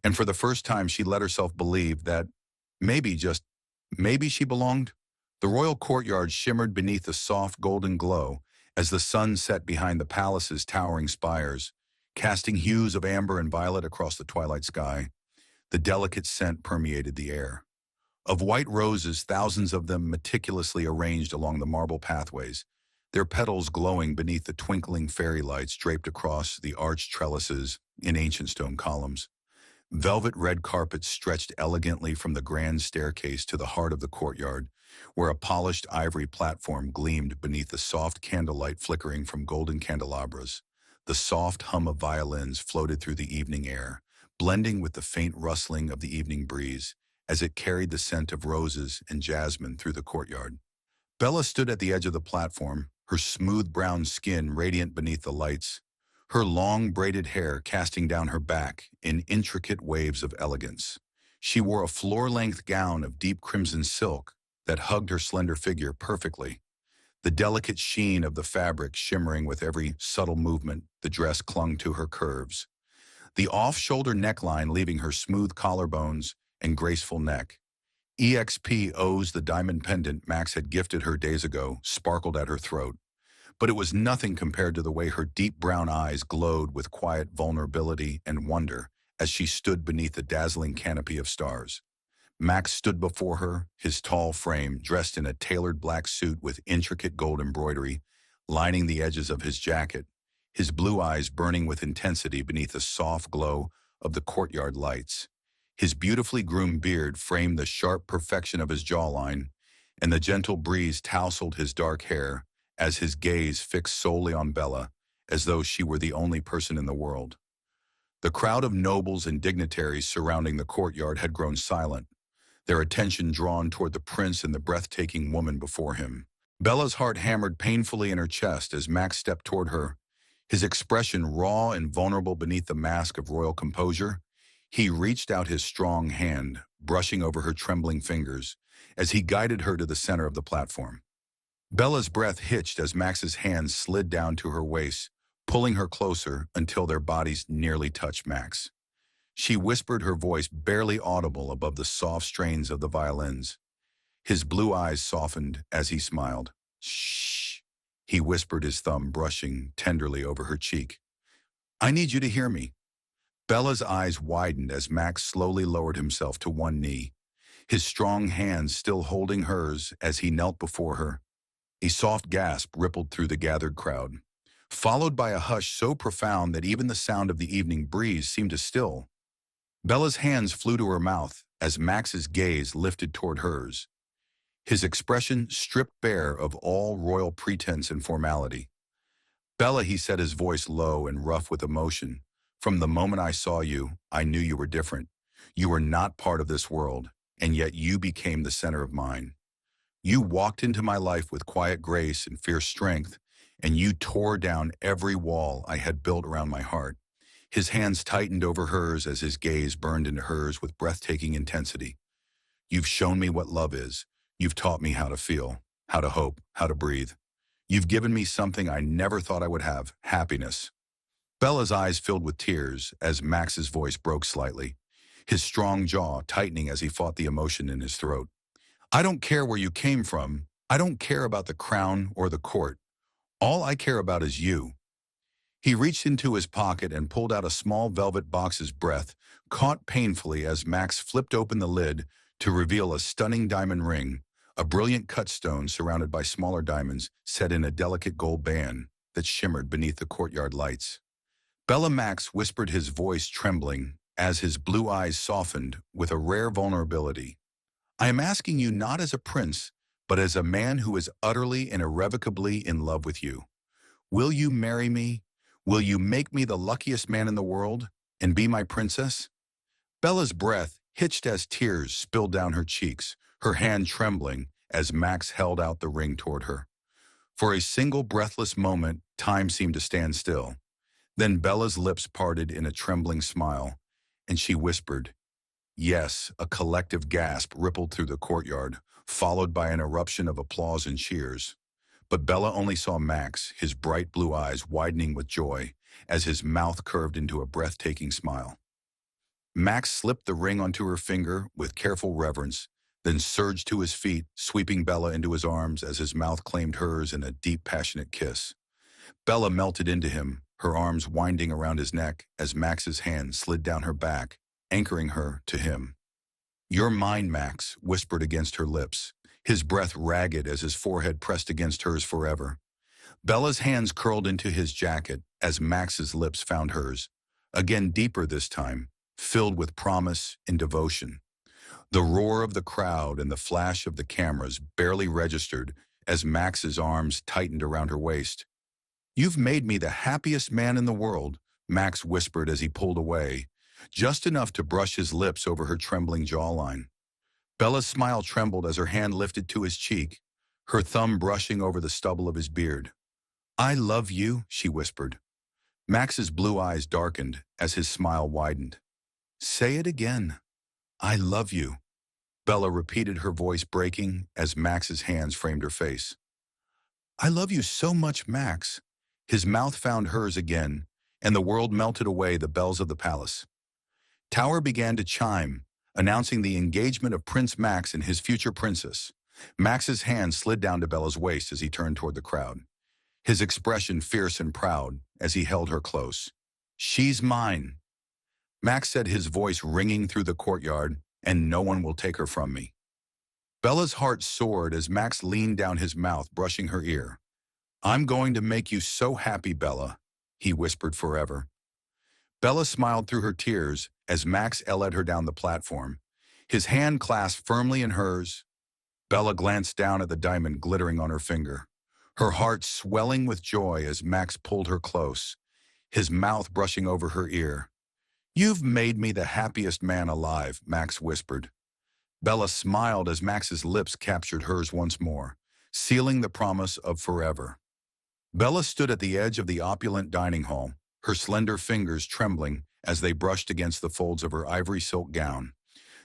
and for the first time she let herself believe that maybe, just maybe, she belonged. The royal courtyard shimmered beneath a soft golden glow as the sun set behind the palace's towering spires, casting hues of amber and violet across the twilight sky. The delicate scent permeated the air. Of white roses, thousands of them meticulously arranged along the marble pathways, their petals glowing beneath the twinkling fairy lights draped across the arched trellises in ancient stone columns. Velvet red carpets stretched elegantly from the grand staircase to the heart of the courtyard, where a polished ivory platform gleamed beneath the soft candlelight flickering from golden candelabras. The soft hum of violins floated through the evening air, blending with the faint rustling of the evening breeze as it carried the scent of roses and jasmine through the courtyard. Bella stood at the edge of the platform, her smooth brown skin radiant beneath the lights, her long braided hair casting down her back in intricate waves of elegance. She wore a floor-length gown of deep crimson silk that hugged her slender figure perfectly. The delicate sheen of the fabric shimmering with every subtle movement, the dress clung to her curves. The off-shoulder neckline leaving her smooth collarbones and graceful neck. EXPO's the diamond pendant Max had gifted her days ago sparkled at her throat, but it was nothing compared to the way her deep brown eyes glowed with quiet vulnerability and wonder as she stood beneath the dazzling canopy of stars. Max stood before her, his tall frame dressed in a tailored black suit with intricate gold embroidery lining the edges of his jacket, his blue eyes burning with intensity beneath the soft glow of the courtyard lights. His beautifully groomed beard framed the sharp perfection of his jawline, and the gentle breeze tousled his dark hair as his gaze fixed solely on Bella, as though she were the only person in the world. The crowd of nobles and dignitaries surrounding the courtyard had grown silent, their attention drawn toward the prince and the breathtaking woman before him. Bella's heart hammered painfully in her chest as Max stepped toward her, his expression raw and vulnerable beneath the mask of royal composure. He reached out his strong hand, brushing over her trembling fingers, as he guided her to the center of the platform. Bella's breath hitched as Max's hands slid down to her waist, pulling her closer until their bodies nearly touched Max. She whispered, her voice barely audible above the soft strains of the violins. His blue eyes softened as he smiled. Shh, he whispered, his thumb brushing tenderly over her cheek. I need you to hear me. Bella's eyes widened as Max slowly lowered himself to one knee, his strong hands still holding hers as he knelt before her. A soft gasp rippled through the gathered crowd, followed by a hush so profound that even the sound of the evening breeze seemed to still. Bella's hands flew to her mouth as Max's gaze lifted toward hers, his expression stripped bare of all royal pretense and formality. Bella, he said, his voice low and rough with emotion, from the moment I saw you, I knew you were different. You were not part of this world, and yet you became the center of mine. You walked into my life with quiet grace and fierce strength, and you tore down every wall I had built around my heart. His hands tightened over hers as his gaze burned into hers with breathtaking intensity. You've shown me what love is. You've taught me how to feel, how to hope, how to breathe. You've given me something I never thought I would have, happiness. Bella's eyes filled with tears as Max's voice broke slightly, his strong jaw tightening as he fought the emotion in his throat. I don't care where you came from. I don't care about the crown or the court. All I care about is you. He reached into his pocket and pulled out a small velvet box's breath, caught painfully as Max flipped open the lid to reveal a stunning diamond ring, a brilliant cut stone surrounded by smaller diamonds set in a delicate gold band that shimmered beneath the courtyard lights. Bella, Max whispered, his voice trembling as his blue eyes softened with a rare vulnerability. I am asking you not as a prince, but as a man who is utterly and irrevocably in love with you. Will you marry me? Will you make me the luckiest man in the world and be my princess? Bella's breath hitched as tears spilled down her cheeks, her hand trembling as Max held out the ring toward her. For a single breathless moment, time seemed to stand still. Then Bella's lips parted in a trembling smile, and she whispered, "Yes." A collective gasp rippled through the courtyard, followed by an eruption of applause and cheers. But Bella only saw Max, his bright blue eyes widening with joy, as his mouth curved into a breathtaking smile. Max slipped the ring onto her finger with careful reverence, then surged to his feet, sweeping Bella into his arms as his mouth claimed hers in a deep, passionate kiss. Bella melted into him, her arms winding around his neck as Max's hand slid down her back, anchoring her to him. "You're mine," Max whispered against her lips, his breath ragged as his forehead pressed against hers forever. Bella's hands curled into his jacket as Max's lips found hers, again deeper this time, filled with promise and devotion. The roar of the crowd and the flash of the cameras barely registered as Max's arms tightened around her waist. "You've made me the happiest man in the world," Max whispered as he pulled away, just enough to brush his lips over her trembling jawline. Bella's smile trembled as her hand lifted to his cheek, her thumb brushing over the stubble of his beard. "I love you," she whispered. Max's blue eyes darkened as his smile widened. "Say it again." "I love you," Bella repeated, her voice breaking as Max's hands framed her face. "I love you so much, Max." His mouth found hers again, and the world melted away the bells of the palace. Tower began to chime, announcing the engagement of Prince Max and his future princess. Max's hand slid down to Bella's waist as he turned toward the crowd, his expression fierce and proud as he held her close. "She's mine," Max said, his voice ringing through the courtyard, "and no one will take her from me." Bella's heart soared as Max leaned down, his mouth brushing her ear. "I'm going to make you so happy, Bella," he whispered forever. Bella smiled through her tears as Max led her down the platform, his hand clasped firmly in hers. Bella glanced down at the diamond glittering on her finger, her heart swelling with joy as Max pulled her close, his mouth brushing over her ear. "You've made me the happiest man alive," Max whispered. Bella smiled as Max's lips captured hers once more, sealing the promise of forever. Bella stood at the edge of the opulent dining hall, her slender fingers trembling as they brushed against the folds of her ivory silk gown.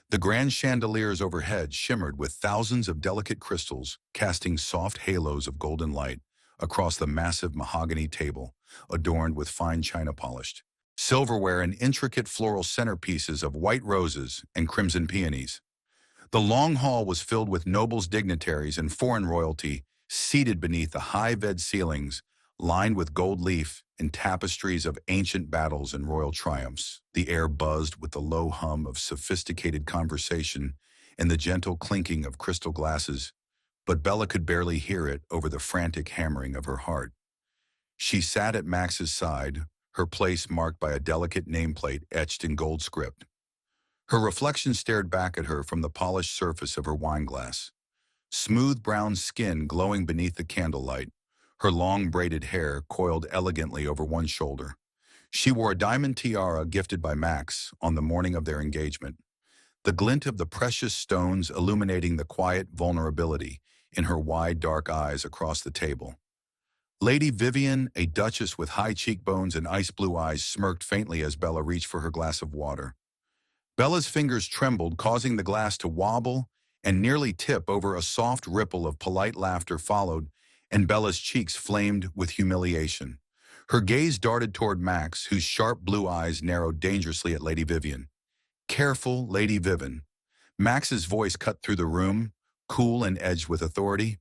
The grand chandeliers overhead shimmered with thousands of delicate crystals, casting soft halos of golden light across the massive mahogany table, adorned with fine china polished silverware and intricate floral centerpieces of white roses and crimson peonies. The long hall was filled with nobles, dignitaries, and foreign royalty, seated beneath the high-ved ceilings, lined with gold leaf and tapestries of ancient battles and royal triumphs. The air buzzed with the low hum of sophisticated conversation and the gentle clinking of crystal glasses, but Bella could barely hear it over the frantic hammering of her heart. She sat at Max's side, her place marked by a delicate nameplate etched in gold script. Her reflection stared back at her from the polished surface of her wineglass. Smooth brown skin glowing beneath the candlelight, her long braided hair coiled elegantly over one shoulder. She wore a diamond tiara gifted by Max on the morning of their engagement, the glint of the precious stones illuminating the quiet vulnerability in her wide dark eyes across the table. Lady Vivian, a duchess with high cheekbones and ice blue eyes, smirked faintly as Bella reached for her glass of water. Bella's fingers trembled, causing the glass to wobble and nearly tip over. A soft ripple of polite laughter followed, and Bella's cheeks flamed with humiliation. Her gaze darted toward Max, whose sharp blue eyes narrowed dangerously at Lady Vivian. "Careful, Lady Vivian." Max's voice cut through the room, cool and edged with authority.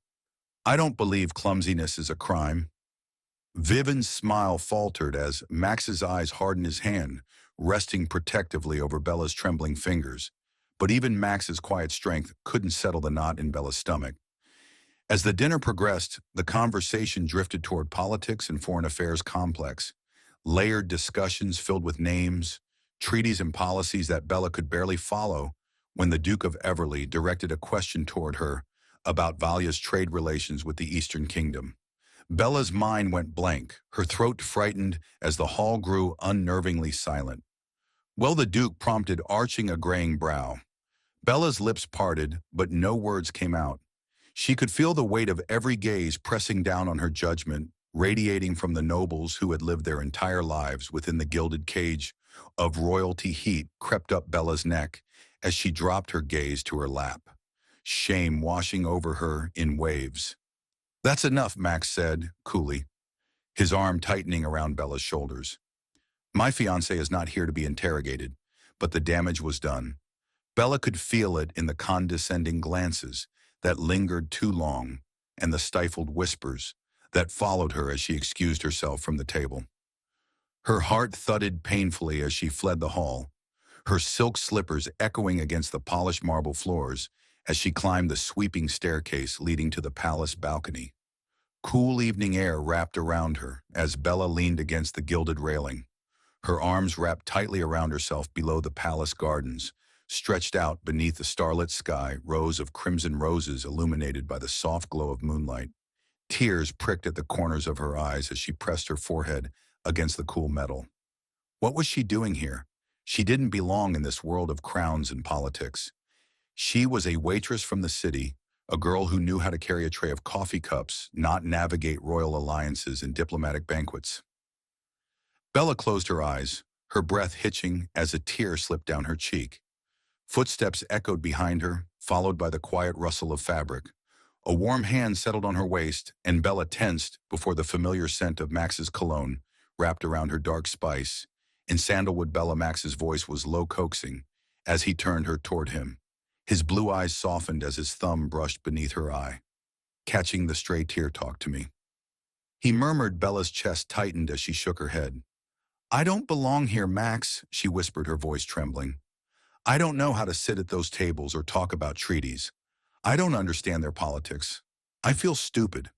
"I don't believe clumsiness is a crime." Vivian's smile faltered as Max's eyes hardened, his hand resting protectively over Bella's trembling fingers. But even Max's quiet strength couldn't settle the knot in Bella's stomach. As the dinner progressed, the conversation drifted toward politics and foreign affairs complex, layered discussions filled with names, treaties and policies that Bella could barely follow when the Duke of Everley directed a question toward her about Valia's trade relations with the Eastern Kingdom. Bella's mind went blank, her throat frightened as the hall grew unnervingly silent. Well, the Duke prompted, arching a graying brow. Bella's lips parted, but no words came out. She could feel the weight of every gaze pressing down on her judgment, radiating from the nobles who had lived their entire lives within the gilded cage of royalty. Heat crept up Bella's neck as she dropped her gaze to her lap, shame washing over her in waves. "That's enough," Max said, coolly, his arm tightening around Bella's shoulders. "My fiancé is not here to be interrogated," but the damage was done. Bella could feel it in the condescending glances that lingered too long and the stifled whispers that followed her as she excused herself from the table. Her heart thudded painfully as she fled the hall, her silk slippers echoing against the polished marble floors as she climbed the sweeping staircase leading to the palace balcony. Cool evening air wrapped around her as Bella leaned against the gilded railing, her arms wrapped tightly around herself below the palace gardens. Stretched out beneath the starlit sky, rows of crimson roses illuminated by the soft glow of moonlight. Tears pricked at the corners of her eyes as she pressed her forehead against the cool metal. What was she doing here? She didn't belong in this world of crowns and politics. She was a waitress from the city, a girl who knew how to carry a tray of coffee cups, not navigate royal alliances and diplomatic banquets. Bella closed her eyes, her breath hitching as a tear slipped down her cheek. Footsteps echoed behind her, followed by the quiet rustle of fabric. A warm hand settled on her waist, and Bella tensed before the familiar scent of Max's cologne wrapped around her dark spice. In sandalwood, Max's voice was low coaxing as he turned her toward him. His blue eyes softened as his thumb brushed beneath her eye, catching the stray tear. "Talk to me," he murmured. Bella's chest tightened as she shook her head. "I don't belong here, Max," she whispered, her voice trembling. "I don't know how to sit at those tables or talk about treaties. I don't understand their politics. I feel stupid."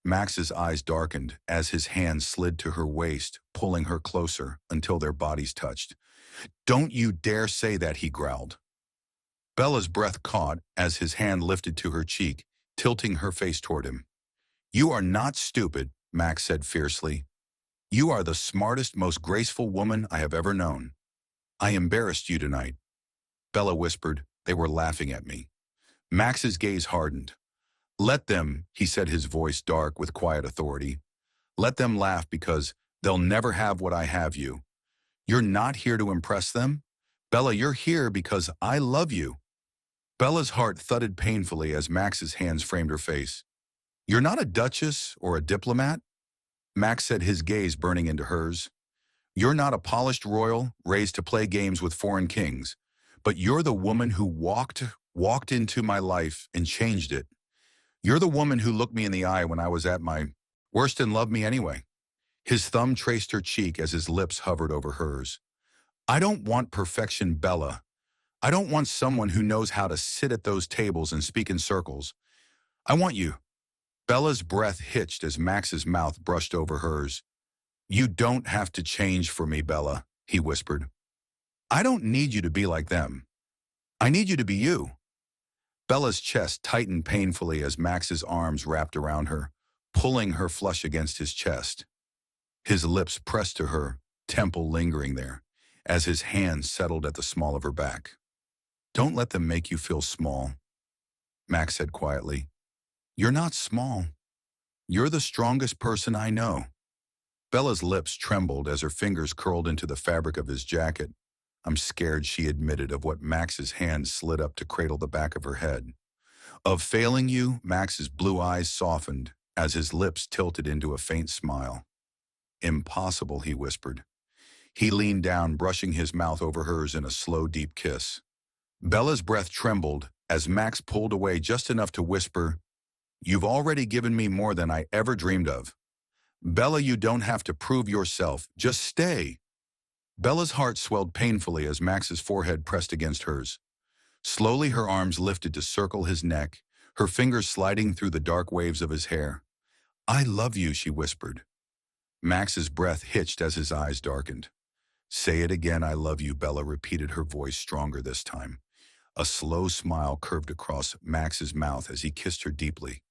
Max's eyes darkened as his hand slid to her waist, pulling her closer until their bodies touched. "Don't you dare say that," he growled. Bella's breath caught as his hand lifted to her cheek, tilting her face toward him. "You are not stupid," Max said fiercely. "You are the smartest, most graceful woman I have ever known. I embarrassed you tonight." Bella whispered, "They were laughing at me." Max's gaze hardened. "Let them," he said, his voice dark with quiet authority. "Let them laugh because they'll never have what I have you. You're not here to impress them. Bella, you're here because I love you." Bella's heart thudded painfully as Max's hands framed her face. "You're not a duchess or a diplomat," Max said, his gaze burning into hers. "You're not a polished royal raised to play games with foreign kings. But you're the woman who walked into my life and changed it. You're the woman who looked me in the eye when I was at my worst and loved me anyway." His thumb traced her cheek as his lips hovered over hers. "I don't want perfection, Bella. I don't want someone who knows how to sit at those tables and speak in circles. I want you." Bella's breath hitched as Max's mouth brushed over hers. "You don't have to change for me, Bella," he whispered. "I don't need you to be like them. I need you to be you." Bella's chest tightened painfully as Max's arms wrapped around her, pulling her flush against his chest. His lips pressed to her, temple lingering there, as his hands settled at the small of her back. "Don't let them make you feel small," Max said quietly. "You're not small. You're the strongest person I know." Bella's lips trembled as her fingers curled into the fabric of his jacket. "I'm scared," she admitted, of what Max's hand slid up to cradle the back of her head. "Of failing you," Max's blue eyes softened as his lips tilted into a faint smile. "Impossible," he whispered. He leaned down, brushing his mouth over hers in a slow, deep kiss. Bella's breath trembled as Max pulled away just enough to whisper, "You've already given me more than I ever dreamed of. Bella, you don't have to prove yourself. Just stay." Bella's heart swelled painfully as Max's forehead pressed against hers. Slowly, her arms lifted to circle his neck, her fingers sliding through the dark waves of his hair. "I love you," she whispered. Max's breath hitched as his eyes darkened. "Say it again, I love you," Bella repeated, her voice stronger this time. A slow smile curved across Max's mouth as he kissed her deeply,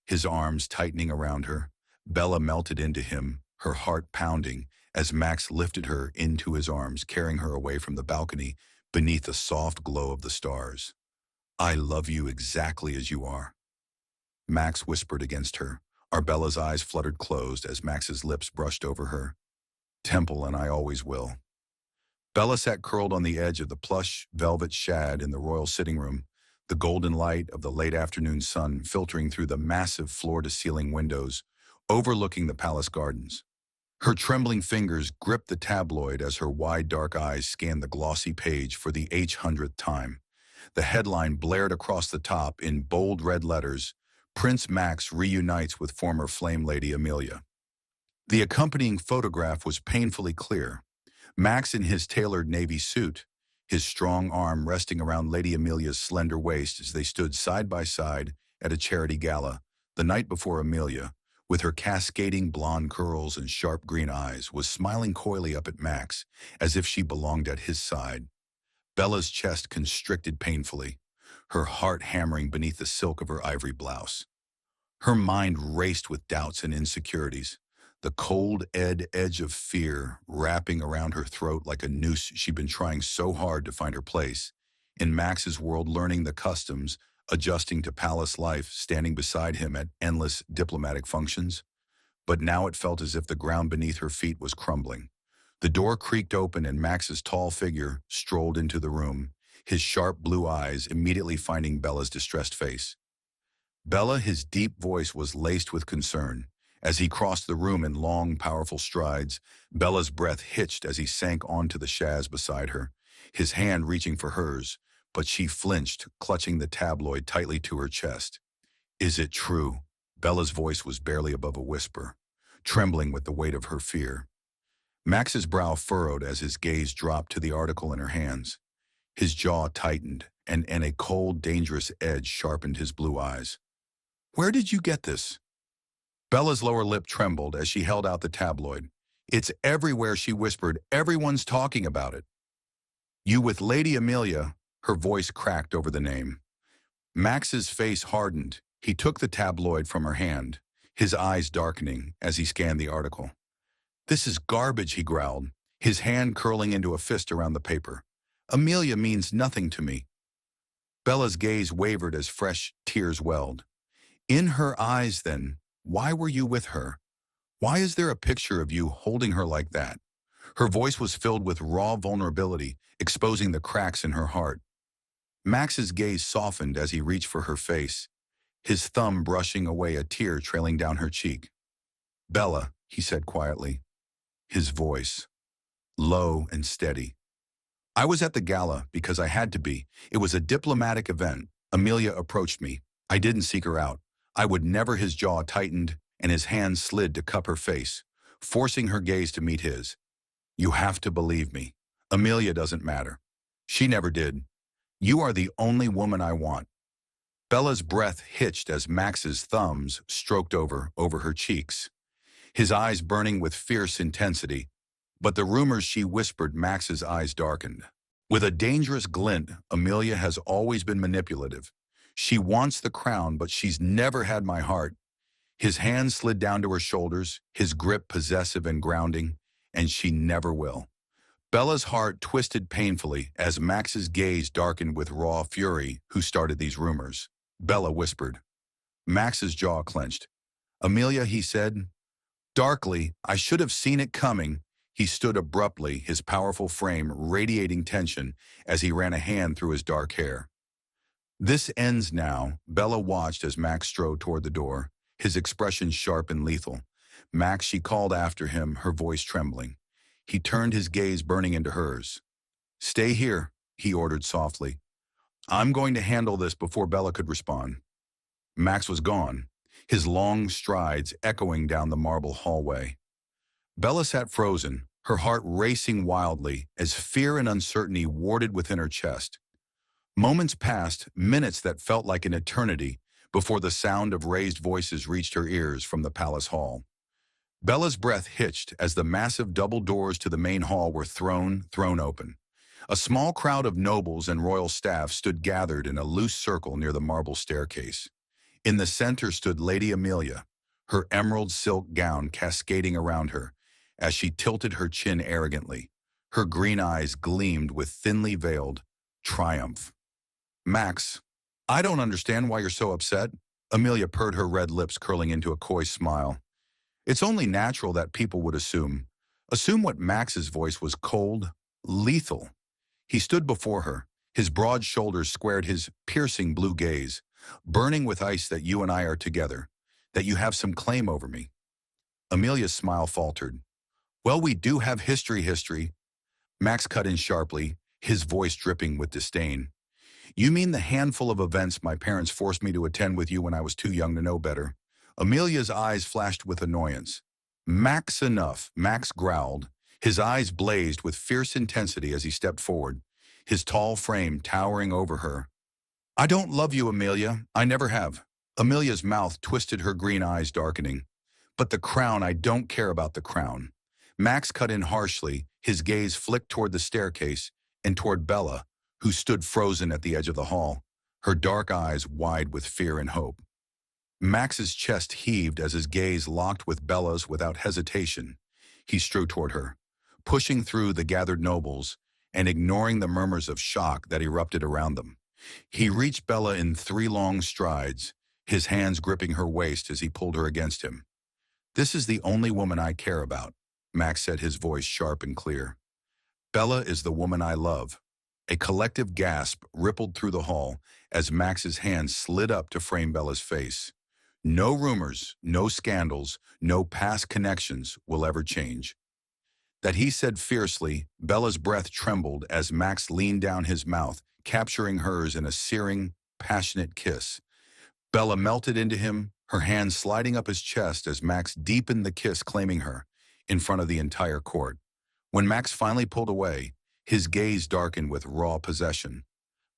his arms tightening around her. Bella melted into him, her heart pounding, as Max lifted her into his arms, carrying her away from the balcony beneath the soft glow of the stars. "I love you exactly as you are," Max whispered against her. Arbella's eyes fluttered closed as Max's lips brushed over her. "Temple and I always will." Bella sat curled on the edge of the plush velvet shad in the royal sitting room, the golden light of the late afternoon sun filtering through the massive floor-to-ceiling windows, overlooking the palace gardens. Her trembling fingers gripped the tabloid as her wide dark eyes scanned the glossy page for the 800th time. The headline blared across the top in bold red letters, "Prince Max reunites with former flame lady Amelia." The accompanying photograph was painfully clear. Max in his tailored navy suit, his strong arm resting around Lady Amelia's slender waist as they stood side by side at a charity gala the night before. Amelia, with her cascading blonde curls and sharp green eyes, was smiling coyly up at Max as if she belonged at his side. Bella's chest constricted painfully, her heart hammering beneath the silk of her ivory blouse. Her mind raced with doubts and insecurities, the cold edge of fear wrapping around her throat like a noose. She'd been trying so hard to find her place in Max's world, learning the customs, adjusting to palace life, standing beside him at endless diplomatic functions. But now it felt as if the ground beneath her feet was crumbling. The door creaked open and Max's tall figure strolled into the room, his sharp blue eyes immediately finding Bella's distressed face. Bella, his deep voice was laced with concern. As he crossed the room in long, powerful strides, Bella's breath hitched as he sank onto the chaise beside her, his hand reaching for hers, but she flinched, clutching the tabloid tightly to her chest. "Is it true?" Bella's voice was barely above a whisper, trembling with the weight of her fear. Max's brow furrowed as his gaze dropped to the article in her hands. His jaw tightened, and a cold, dangerous edge sharpened his blue eyes. "Where did you get this?" Bella's lower lip trembled as she held out the tabloid. "It's everywhere," she whispered. "Everyone's talking about it." "You with Lady Amelia?" Her voice cracked over the name. Max's face hardened. He took the tabloid from her hand, his eyes darkening as he scanned the article. "This is garbage," he growled, his hand curling into a fist around the paper. "Amelia means nothing to me." Bella's gaze wavered as fresh tears welled. "In her eyes, then, why were you with her? Why is there a picture of you holding her like that?" Her voice was filled with raw vulnerability, exposing the cracks in her heart. Max's gaze softened as he reached for her face, his thumb brushing away a tear trailing down her cheek. "Bella," he said quietly, his voice low and steady. "I was at the gala because I had to be. It was a diplomatic event. Amelia approached me. I didn't seek her out. I would never." His jaw tightened and his hand slid to cup her face, forcing her gaze to meet his. "You have to believe me. Amelia doesn't matter. She never did. You are the only woman I want." Bella's breath hitched as Max's thumbs stroked over her cheeks, his eyes burning with fierce intensity. But the rumors she whispered, Max's eyes darkened. With a dangerous glint, "Amelia has always been manipulative. She wants the crown, but she's never had my heart." His hand slid down to her shoulders, his grip possessive and grounding, "and she never will." Bella's heart twisted painfully as Max's gaze darkened with raw fury. "Who started these rumors?" Bella whispered. Max's jaw clenched. "Amelia," he said. Darkly, "I should have seen it coming." He stood abruptly, his powerful frame radiating tension as he ran a hand through his dark hair. "This ends now." Bella watched as Max strode toward the door, his expression sharp and lethal. "Max," she called after him, her voice trembling. He turned, his gaze burning into hers. "Stay here," he ordered softly. "I'm going to handle this." Before Bella could respond, Max was gone, his long strides echoing down the marble hallway. Bella sat frozen, her heart racing wildly as fear and uncertainty warded within her chest. Moments passed, minutes that felt like an eternity, before the sound of raised voices reached her ears from the palace hall. Bella's breath hitched as the massive double doors to the main hall were thrown open. A small crowd of nobles and royal staff stood gathered in a loose circle near the marble staircase. In the center stood Lady Amelia, her emerald silk gown cascading around her as she tilted her chin arrogantly. Her green eyes gleamed with thinly veiled triumph. Max, I don't understand why you're so upset. Amelia purred, her red lips curling into a coy smile. It's only natural that people would assume what Max's voice was cold, lethal. He stood before her, his broad shoulders squared, his piercing blue gaze, burning with ice. That you and I are together, that you have some claim over me. Amelia's smile faltered. Well, we do have history. Max cut in sharply, his voice dripping with disdain. You mean the handful of events my parents forced me to attend with you when I was too young to know better? Amelia's eyes flashed with annoyance. Max, enough, Max growled. His eyes blazed with fierce intensity as he stepped forward, his tall frame towering over her. I don't love you, Amelia. I never have. Amelia's mouth twisted, her green eyes darkening. But the crown, I don't care about the crown. Max cut in harshly, his gaze flicked toward the staircase and toward Bella, who stood frozen at the edge of the hall, her dark eyes wide with fear and hope. Max's chest heaved as his gaze locked with Bella's without hesitation. He strode toward her, pushing through the gathered nobles and ignoring the murmurs of shock that erupted around them. He reached Bella in 3 long strides, his hands gripping her waist as he pulled her against him. This is the only woman I care about, Max said, his voice sharp and clear. Bella is the woman I love. A collective gasp rippled through the hall as Max's hand slid up to frame Bella's face. No rumors, no scandals, no past connections will ever change. That he said fiercely. Bella's breath trembled as Max leaned down, his mouth capturing hers in a searing, passionate kiss. Bella melted into him, her hands sliding up his chest as Max deepened the kiss, claiming her in front of the entire court. When Max finally pulled away, his gaze darkened with raw possession.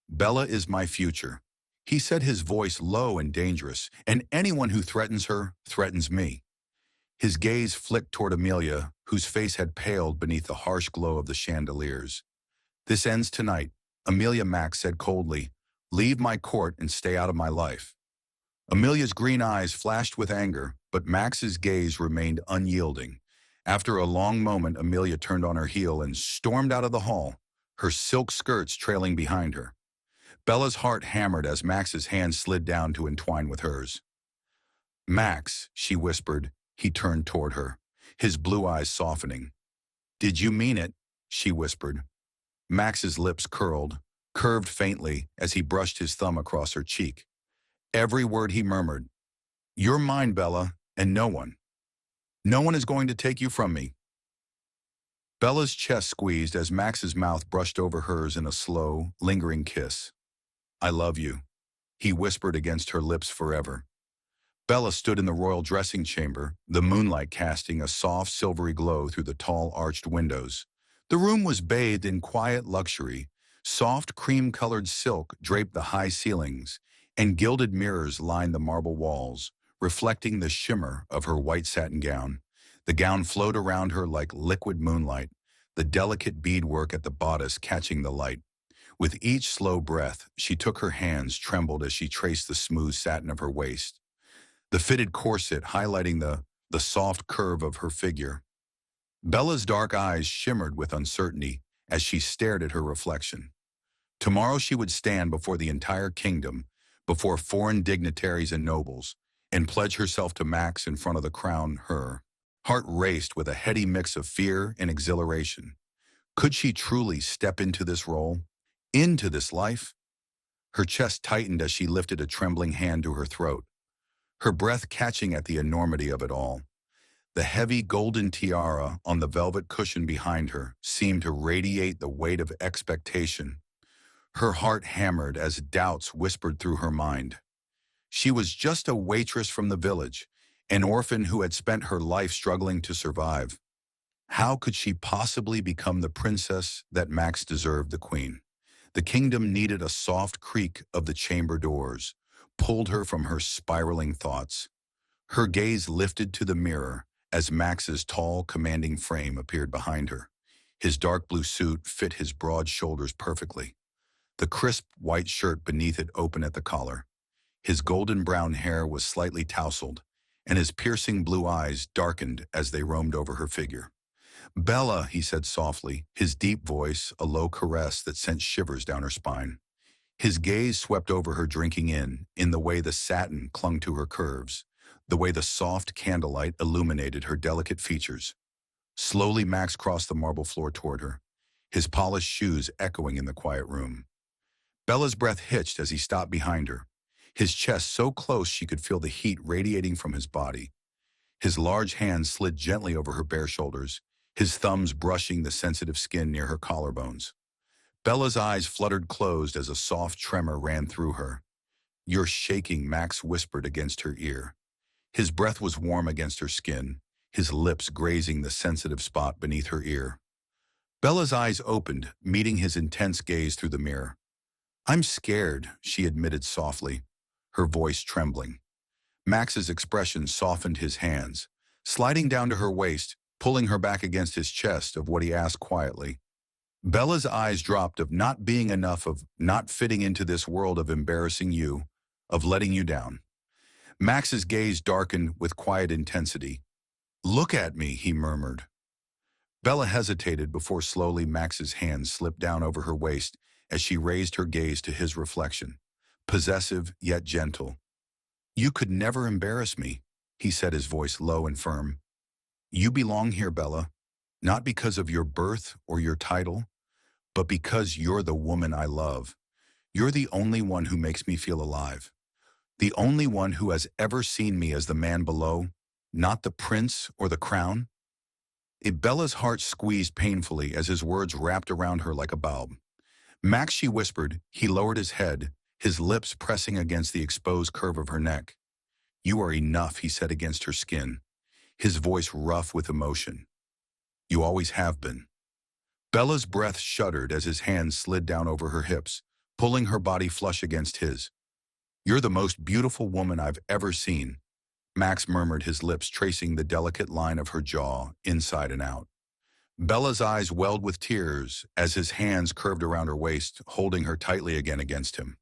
Bella is my future, he said, his voice low and dangerous, and anyone who threatens her threatens me. His gaze flicked toward Amelia, whose face had paled beneath the harsh glow of the chandeliers. This ends tonight, Amelia, Max said coldly. Leave my court and stay out of my life. Amelia's green eyes flashed with anger, but Max's gaze remained unyielding. After a long moment, Amelia turned on her heel and stormed out of the hall, her silk skirts trailing behind her. Bella's heart hammered as Max's hand slid down to entwine with hers. Max, she whispered. He turned toward her, his blue eyes softening. Did you mean it? She whispered. Max's lips curved faintly as he brushed his thumb across her cheek. Every word he murmured. You're mine, Bella, and no one is going to take you from me. Bella's chest squeezed as Max's mouth brushed over hers in a slow, lingering kiss. I love you, he whispered against her lips forever. Bella stood in the royal dressing chamber, the moonlight casting a soft silvery glow through the tall arched windows. The room was bathed in quiet luxury. Soft cream-colored silk draped the high ceilings, and gilded mirrors lined the marble walls, reflecting the shimmer of her white satin gown. The gown flowed around her like liquid moonlight, the delicate beadwork at the bodice catching the light. With each slow breath, she took her hands, trembled as she traced the smooth satin of her waist, the fitted corset highlighting the soft curve of her figure. Bella's dark eyes shimmered with uncertainty as she stared at her reflection. Tomorrow she would stand before the entire kingdom, before foreign dignitaries and nobles, and pledge herself to Max in front of the crown. Her heart raced with a heady mix of fear and exhilaration. Could she truly step into this role, into this life? Her chest tightened as she lifted a trembling hand to her throat, her breath catching at the enormity of it all. The heavy golden tiara on the velvet cushion behind her seemed to radiate the weight of expectation. Her heart hammered as doubts whispered through her mind. She was just a waitress from the village, an orphan who had spent her life struggling to survive. How could she possibly become the princess that Max deserved, the queen? The kingdom needed a soft creak of the chamber doors, pulled her from her spiraling thoughts. Her gaze lifted to the mirror as Max's tall, commanding frame appeared behind her. His dark blue suit fit his broad shoulders perfectly, the crisp white shirt beneath it open at the collar. His golden brown hair was slightly tousled, and his piercing blue eyes darkened as they roamed over her figure. "Bella," he said softly, his deep voice a low caress that sent shivers down her spine. His gaze swept over her, drinking in the way the satin clung to her curves, the way the soft candlelight illuminated her delicate features. Slowly, Max crossed the marble floor toward her, his polished shoes echoing in the quiet room. Bella's breath hitched as he stopped behind her, his chest so close she could feel the heat radiating from his body. His large hands slid gently over her bare shoulders, his thumbs brushing the sensitive skin near her collarbones. Bella's eyes fluttered closed as a soft tremor ran through her. "You're shaking," Max whispered against her ear. His breath was warm against her skin, his lips grazing the sensitive spot beneath her ear. Bella's eyes opened, meeting his intense gaze through the mirror. "I'm scared," she admitted softly, her voice trembling. Max's expression softened his hands, sliding down to her waist, pulling her back against his chest of what he asked quietly. Bella's eyes dropped of not being enough, of not fitting into this world, of embarrassing you, of letting you down. Max's gaze darkened with quiet intensity. "Look at me," he murmured. Bella hesitated before slowly Max's hands slipped down over her waist as she raised her gaze to his reflection, possessive yet gentle. "You could never embarrass me," he said, his voice low and firm. "You belong here, Bella, not because of your birth or your title, but because you're the woman I love. You're the only one who makes me feel alive. The only one who has ever seen me as the man below, not the prince or the crown." Bella's heart squeezed painfully as his words wrapped around her like a bulb. "Max," she whispered. He lowered his head, his lips pressing against the exposed curve of her neck. "You are enough," he said against her skin, his voice rough with emotion. "You always have been." Bella's breath shuddered as his hands slid down over her hips, pulling her body flush against his. "You're the most beautiful woman I've ever seen," Max murmured, his lips tracing the delicate line of her jaw, inside and out. Bella's eyes welled with tears as his hands curved around her waist, holding her tightly again against him.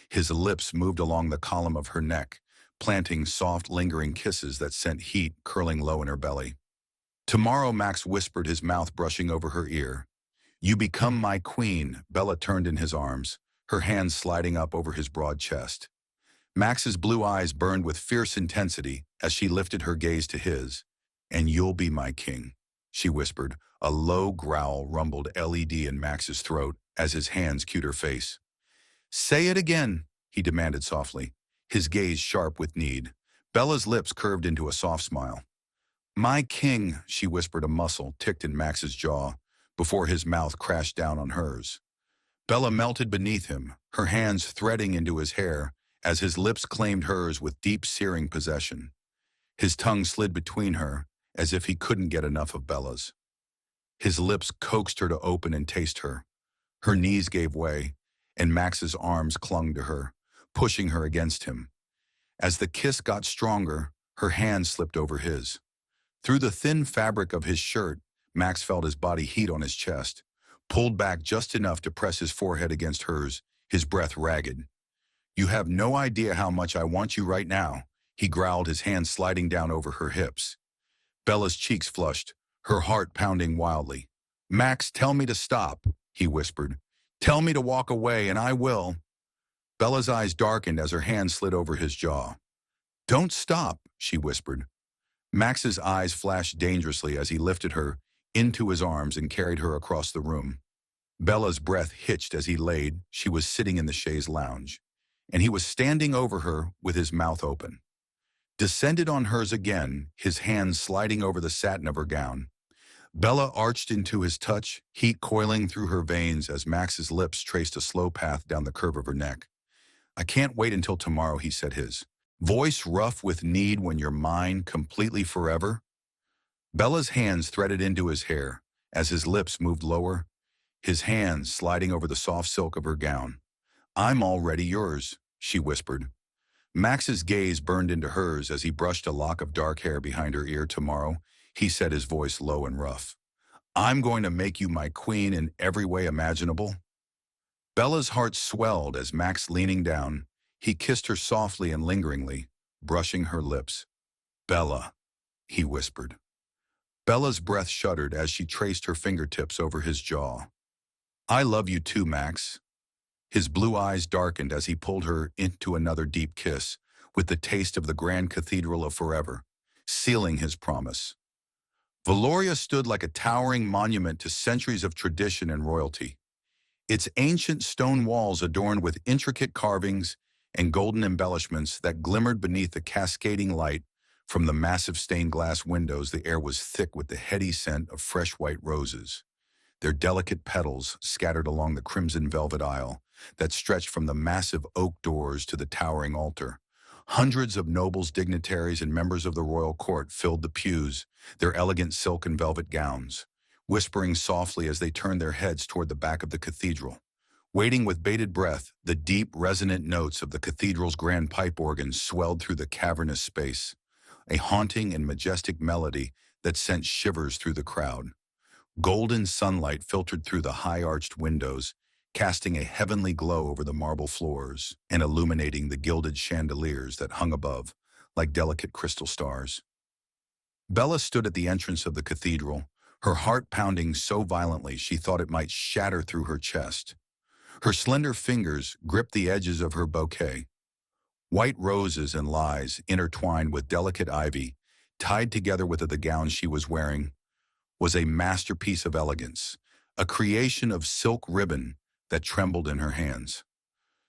His lips moved along the column of her neck, planting soft, lingering kisses that sent heat curling low in her belly. "Tomorrow," Max whispered, his mouth brushing over her ear. "You become my queen." Bella turned in his arms, her hands sliding up over his broad chest. Max's blue eyes burned with fierce intensity as she lifted her gaze to his. "And you'll be my king," she whispered. A low growl rumbled LED in Max's throat as his hands cued her face. "Say it again," he demanded softly, his gaze sharp with need. Bella's lips curved into a soft smile. "My king," she whispered, a muscle ticked in Max's jaw before his mouth crashed down on hers. Bella melted beneath him, her hands threading into his hair as his lips claimed hers with deep, searing possession. His tongue slid between her as if he couldn't get enough of Bella's. His lips coaxed her to open and taste her. Her knees gave way, and Max's arms clung to her, pushing her against him. As the kiss got stronger, her hand slipped over his. Through the thin fabric of his shirt, Max felt his body heat on his chest, pulled back just enough to press his forehead against hers, his breath ragged. "You have no idea how much I want you right now," he growled, his hands sliding down over her hips. Bella's cheeks flushed, her heart pounding wildly. "Max, tell me to stop," he whispered. "Tell me to walk away, and I will." Bella's eyes darkened as her hand slid over his jaw. "Don't stop," she whispered. Max's eyes flashed dangerously as he lifted her into his arms and carried her across the room. Bella's breath hitched as he laid. She was sitting in the chaise lounge, and he was standing over her with his mouth open. Descended on hers again, his hands sliding over the satin of her gown. Bella arched into his touch, heat coiling through her veins as Max's lips traced a slow path down the curve of her neck. "I can't wait until tomorrow," he said, his voice rough with need. "When you're mine, completely, forever." Bella's hands threaded into his hair as his lips moved lower, his hands sliding over the soft silk of her gown. "I'm already yours," she whispered. Max's gaze burned into hers as he brushed a lock of dark hair behind her ear. "Tomorrow," he said, his voice low and rough, "I'm going to make you my queen in every way imaginable." Bella's heart swelled as Max, leaning down, he kissed her softly and lingeringly, brushing her lips. Bella, he whispered. Bella's breath shuddered as she traced her fingertips over his jaw. I love you too, Max. His blue eyes darkened as he pulled her into another deep kiss, with the taste of the grand cathedral of forever, sealing his promise. Valoria stood like a towering monument to centuries of tradition and royalty. Its ancient stone walls adorned with intricate carvings and golden embellishments that glimmered beneath the cascading light from the massive stained glass windows. The air was thick with the heady scent of fresh white roses, their delicate petals scattered along the crimson velvet aisle that stretched from the massive oak doors to the towering altar. Hundreds of nobles, dignitaries, and members of the royal court filled the pews, their elegant silk and velvet gowns, whispering softly as they turned their heads toward the back of the cathedral. Waiting with bated breath, the deep, resonant notes of the cathedral's grand pipe organ swelled through the cavernous space, a haunting and majestic melody that sent shivers through the crowd. Golden sunlight filtered through the high-arched windows, casting a heavenly glow over the marble floors and illuminating the gilded chandeliers that hung above like delicate crystal stars. Bella stood at the entrance of the cathedral, her heart pounding so violently she thought it might shatter through her chest. Her slender fingers gripped the edges of her bouquet. White roses and lies, intertwined with delicate ivy, tied together with the gown she was wearing, was a masterpiece of elegance, a creation of silk ribbon that trembled in her hands.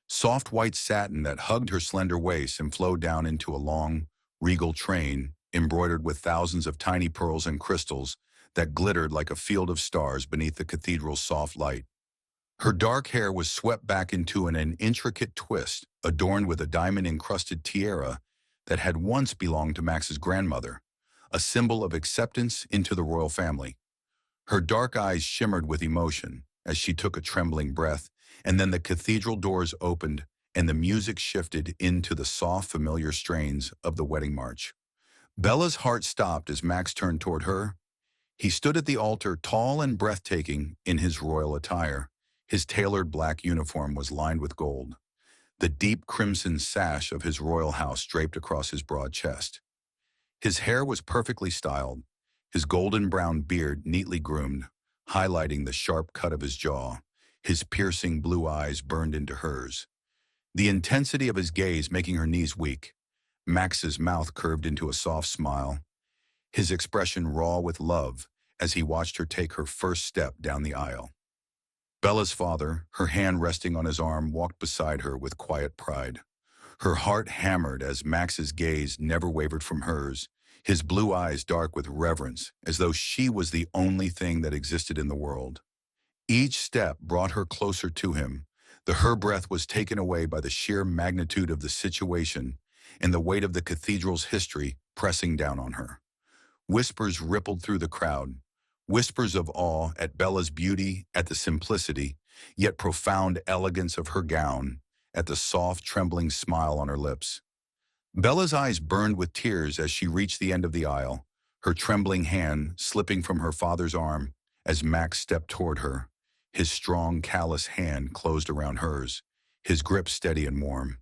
Soft white satin that hugged her slender waist and flowed down into a long, regal train embroidered with thousands of tiny pearls and crystals that glittered like a field of stars beneath the cathedral's soft light. Her dark hair was swept back into an intricate twist, adorned with a diamond-encrusted tiara that had once belonged to Max's grandmother, a symbol of acceptance into the royal family. Her dark eyes shimmered with emotion as she took a trembling breath, and then the cathedral doors opened and the music shifted into the soft, familiar strains of the wedding march. Bella's heart stopped as Max turned toward her. He stood at the altar, tall and breathtaking in his royal attire. His tailored black uniform was lined with gold, the deep crimson sash of his royal house draped across his broad chest. His hair was perfectly styled, his golden brown beard neatly groomed, highlighting the sharp cut of his jaw. His piercing blue eyes burned into hers, the intensity of his gaze making her knees weak. Max's mouth curved into a soft smile, his expression raw with love as he watched her take her first step down the aisle. Bella's father, her hand resting on his arm, walked beside her with quiet pride. Her heart hammered as Max's gaze never wavered from hers, his blue eyes dark with reverence, as though she was the only thing that existed in the world. Each step brought her closer to him. Her breath was taken away by the sheer magnitude of the situation and the weight of the cathedral's history pressing down on her. Whispers rippled through the crowd, whispers of awe at Bella's beauty, at the simplicity, yet profound elegance of her gown, at the soft, trembling smile on her lips. Bella's eyes burned with tears as she reached the end of the aisle, her trembling hand slipping from her father's arm as Max stepped toward her. His strong, callous hand closed around hers, his grip steady and warm.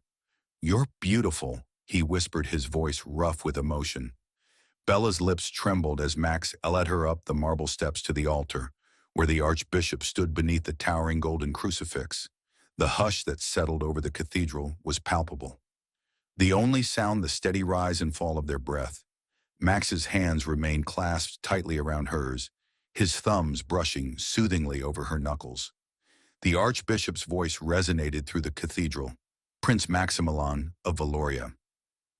"You're beautiful," he whispered, his voice rough with emotion. Bella's lips trembled as Max led her up the marble steps to the altar, where the archbishop stood beneath the towering golden crucifix. The hush that settled over the cathedral was palpable. The only sound the steady rise and fall of their breath. Max's hands remained clasped tightly around hers, his thumbs brushing soothingly over her knuckles. The archbishop's voice resonated through the cathedral. "Prince Maximilian of Valoria,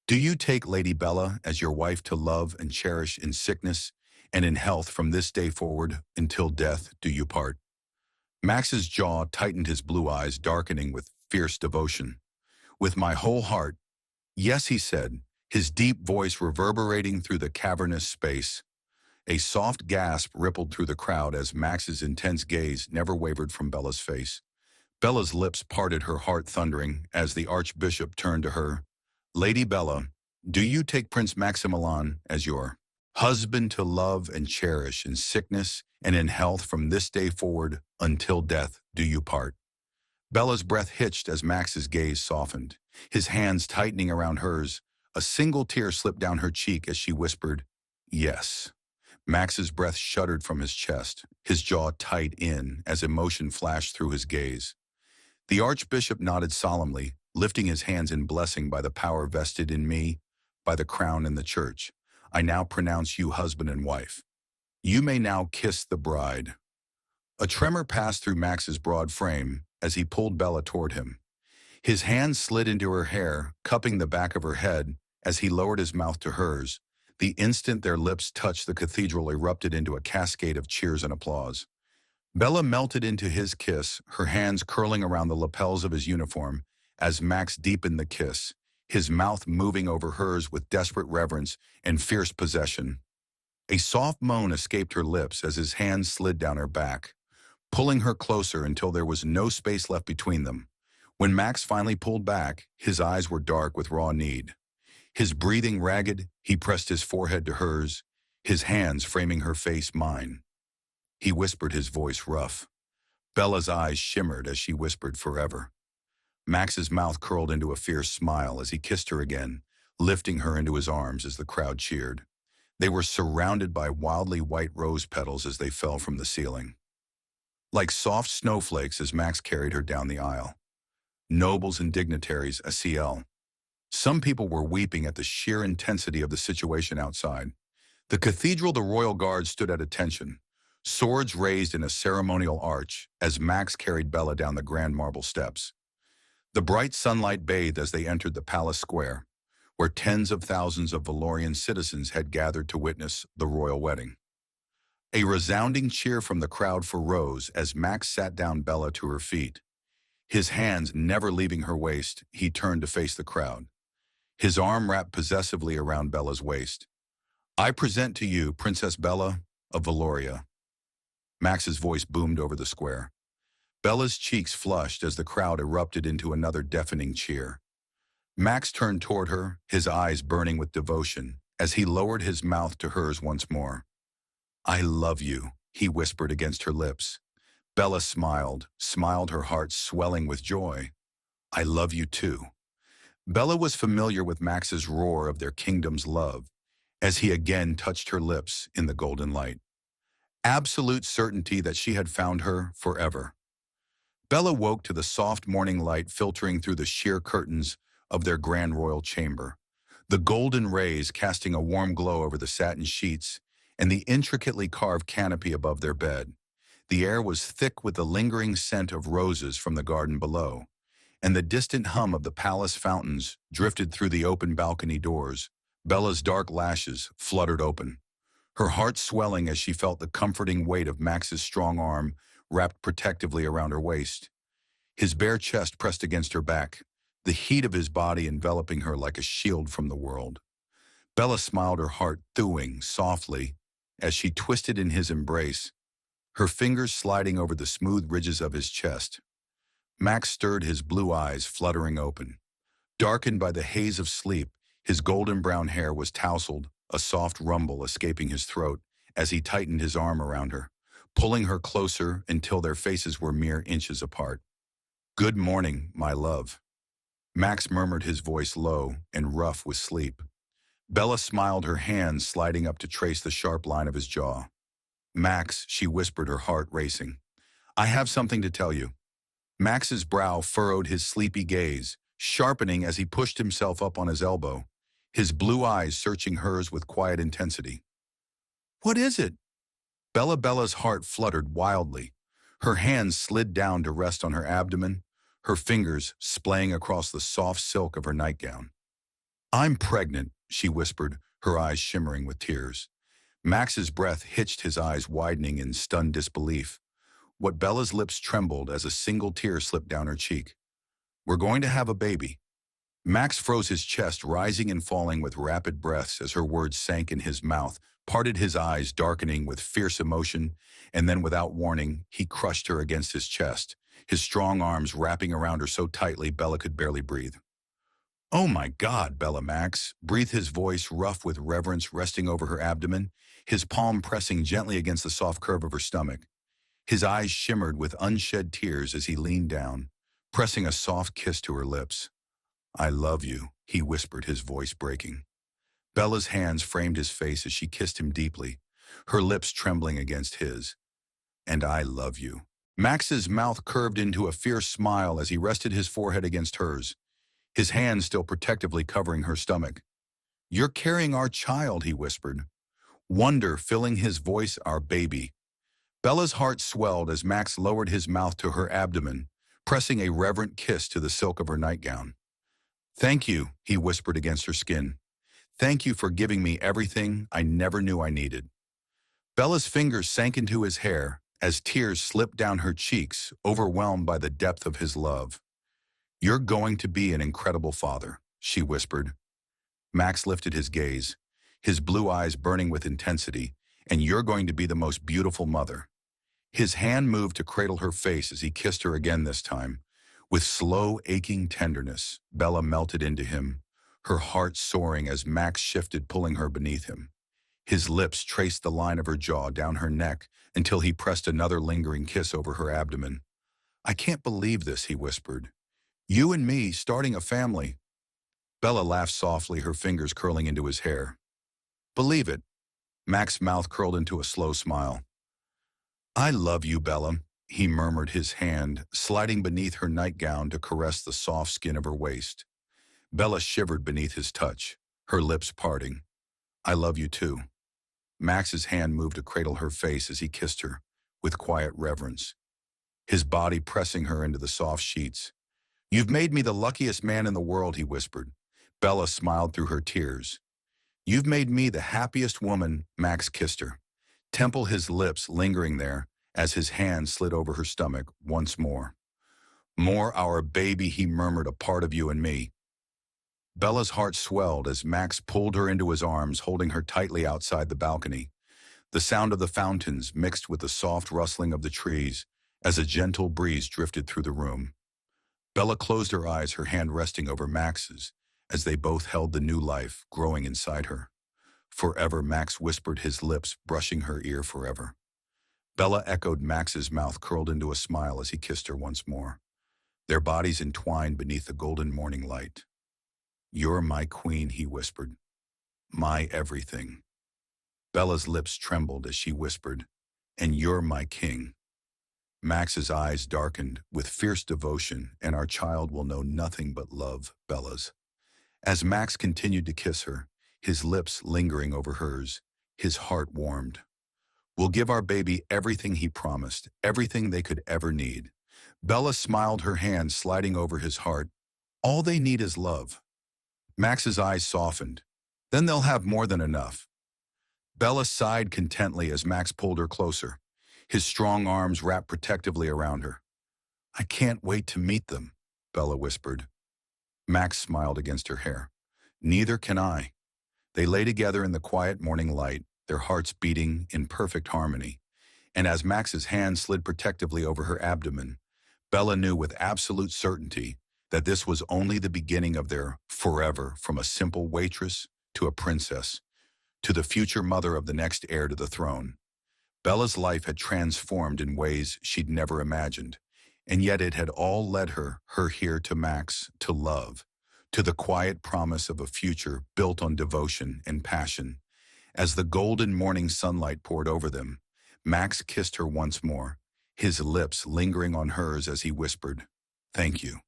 do you take Lady Bella as your wife to love and cherish in sickness and in health from this day forward until death do you part?" Max's jaw tightened, his blue eyes darkening with fierce devotion. "With my whole heart, yes," he said, his deep voice reverberating through the cavernous space. A soft gasp rippled through the crowd as Max's intense gaze never wavered from Bella's face. Bella's lips parted, her heart thundering, as the archbishop turned to her. "Lady Bella, do you take Prince Maximilian as your husband to love and cherish in sickness and in health from this day forward until death do you part?" Bella's breath hitched as Max's gaze softened, his hands tightening around hers, A single tear slipped down her cheek as she whispered, "Yes." Max's breath shuddered from his chest, his jaw tight in as emotion flashed through his gaze. The archbishop nodded solemnly, lifting his hands in blessing by the power vested in me, by the crown and the church. I now pronounce you husband and wife. You may now kiss the bride. A tremor passed through Max's broad frame as he pulled Bella toward him. His hand slid into her hair, cupping the back of her head as he lowered his mouth to hers. The instant their lips touched, the cathedral erupted into a cascade of cheers and applause. Bella melted into his kiss, her hands curling around the lapels of his uniform as Max deepened the kiss, his mouth moving over hers with desperate reverence and fierce possession. A soft moan escaped her lips as his hands slid down her back, pulling her closer until there was no space left between them. When Max finally pulled back, his eyes were dark with raw need. His breathing ragged, he pressed his forehead to hers, his hands framing her face mine. He whispered, his voice rough. Bella's eyes shimmered as she whispered, "Forever." Max's mouth curled into a fierce smile as he kissed her again, lifting her into his arms as the crowd cheered. They were surrounded by wildly white rose petals as they fell from the ceiling, like soft snowflakes as Max carried her down the aisle. Nobles and dignitaries, ACL. Some people were weeping at the sheer intensity of the situation outside. The cathedral, the royal guard stood at attention, swords raised in a ceremonial arch as Max carried Bella down the grand marble steps. The bright sunlight bathed as they entered the palace square, where tens of thousands of Valorian citizens had gathered to witness the royal wedding. A resounding cheer from the crowd for Rose as Max sat down Bella to her feet. His hands never leaving her waist, he turned to face the crowd, his arm wrapped possessively around Bella's waist. "I present to you Princess Bella of Valoria." Max's voice boomed over the square. Bella's cheeks flushed as the crowd erupted into another deafening cheer. Max turned toward her, his eyes burning with devotion, as he lowered his mouth to hers once more. "I love you," he whispered against her lips. Bella smiled, her heart swelling with joy. "I love you too." Bella was familiar with Max's roar of their kingdom's love, as he again touched her lips in the golden light. Absolute certainty that she had found her forever. Bella woke to the soft morning light filtering through the sheer curtains of their grand royal chamber, the golden rays casting a warm glow over the satin sheets and the intricately carved canopy above their bed. The air was thick with the lingering scent of roses from the garden below, and the distant hum of the palace fountains drifted through the open balcony doors. Bella's dark lashes fluttered open, her heart swelling as she felt the comforting weight of Max's strong arm wrapped protectively around her waist. His bare chest pressed against her back, the heat of his body enveloping her like a shield from the world. Bella smiled, her heart thawing softly as she twisted in his embrace, her fingers sliding over the smooth ridges of his chest. Max stirred, his blue eyes fluttering open. Darkened by the haze of sleep, his golden brown hair was tousled, a soft rumble escaping his throat as he tightened his arm around her, pulling her closer until their faces were mere inches apart. "Good morning, my love," Max murmured, his voice low and rough with sleep. Bella smiled, her hands sliding up to trace the sharp line of his jaw. "Max," she whispered, her heart racing, "I have something to tell you." Max's brow furrowed, his sleepy gaze sharpening as he pushed himself up on his elbow, his blue eyes searching hers with quiet intensity. "What is it?" Bella's heart fluttered wildly. Her hands slid down to rest on her abdomen, her fingers splaying across the soft silk of her nightgown. "I'm pregnant," she whispered, her eyes shimmering with tears. Max's breath hitched, his eyes widening in stunned disbelief. What Bella's lips trembled as a single tear slipped down her cheek. "We're going to have a baby." Max froze, his chest rising and falling with rapid breaths as her words sank in his mouth, parted, his eyes darkening with fierce emotion, and then without warning, he crushed her against his chest, his strong arms wrapping around her so tightly Bella could barely breathe. "Oh my God, Bella!" Max breathed, his voice rough with reverence, resting over her abdomen, his palm pressing gently against the soft curve of her stomach. His eyes shimmered with unshed tears as he leaned down, pressing a soft kiss to her lips. I love you, he whispered, his voice breaking. Bella's hands framed his face as she kissed him deeply, her lips trembling against his. And I love you. Max's mouth curved into a fierce smile as he rested his forehead against hers, his hands still protectively covering her stomach. You're carrying our child, he whispered, wonder filling his voice, our baby. Bella's heart swelled as Max lowered his mouth to her abdomen, pressing a reverent kiss to the silk of her nightgown. Thank you, he whispered against her skin. Thank you for giving me everything I never knew I needed. Bella's fingers sank into his hair as tears slipped down her cheeks, overwhelmed by the depth of his love. You're going to be an incredible father, she whispered. Max lifted his gaze, his blue eyes burning with intensity, and you're going to be the most beautiful mother. His hand moved to cradle her face as he kissed her again this time. With slow, aching tenderness, Bella melted into him, her heart soaring as Max shifted, pulling her beneath him. His lips traced the line of her jaw down her neck until he pressed another lingering kiss over her abdomen. I can't believe this, he whispered. You and me starting a family. Bella laughed softly, her fingers curling into his hair. Believe it. Max's mouth curled into a slow smile. I love you, Bella, he murmured, his hand sliding beneath her nightgown to caress the soft skin of her waist. Bella shivered beneath his touch, her lips parting. I love you too. Max's hand moved to cradle her face as he kissed her, with quiet reverence, his body pressing her into the soft sheets. You've made me the luckiest man in the world, he whispered. Bella smiled through her tears. You've made me the happiest woman, Max kissed her, his lips lingering there as his hand slid over her stomach once more. More our baby, he murmured, a part of you and me. Bella's heart swelled as Max pulled her into his arms, holding her tightly outside the balcony. The sound of the fountains mixed with the soft rustling of the trees as a gentle breeze drifted through the room. Bella closed her eyes, her hand resting over Max's, as they both held the new life growing inside her. Forever, Max whispered, his lips brushing her ear. Forever. Bella echoed, Max's mouth curled into a smile as he kissed her once more, their bodies entwined beneath the golden morning light. You're my queen, he whispered. My everything. Bella's lips trembled as she whispered, and you're my king. Max's eyes darkened with fierce devotion, and our child will know nothing but love, Bella's. As Max continued to kiss her, his lips lingering over hers, his heart warmed. We'll give our baby everything he promised, everything they could ever need. Bella smiled, her hand sliding over his heart. All they need is love. Max's eyes softened. Then they'll have more than enough. Bella sighed contently as Max pulled her closer, his strong arms wrapped protectively around her. I can't wait to meet them, Bella whispered. Max smiled against her hair. Neither can I. They lay together in the quiet morning light, their hearts beating in perfect harmony. And as Max's hand slid protectively over her abdomen, Bella knew with absolute certainty that this was only the beginning of their forever, from a simple waitress to a princess, to the future mother of the next heir to the throne. Bella's life had transformed in ways she'd never imagined, and yet it had all led her here to Max, to love, to the quiet promise of a future built on devotion and passion. As the golden morning sunlight poured over them, Max kissed her once more, his lips lingering on hers as he whispered, "Thank you."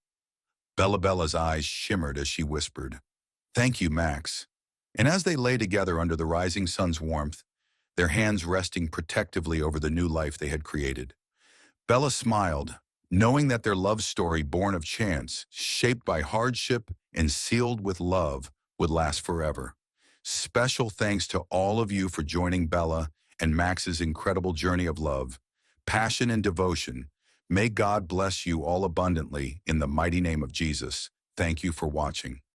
Bella's eyes shimmered as she whispered, "Thank you, Max." And as they lay together under the rising sun's warmth, their hands resting protectively over the new life they had created, Bella smiled, knowing that their love story, born of chance, shaped by hardship, and sealed with love, would last forever. Special thanks to all of you for joining Bella and Max's incredible journey of love, passion, and devotion. May God bless you all abundantly in the mighty name of Jesus. Thank you for watching.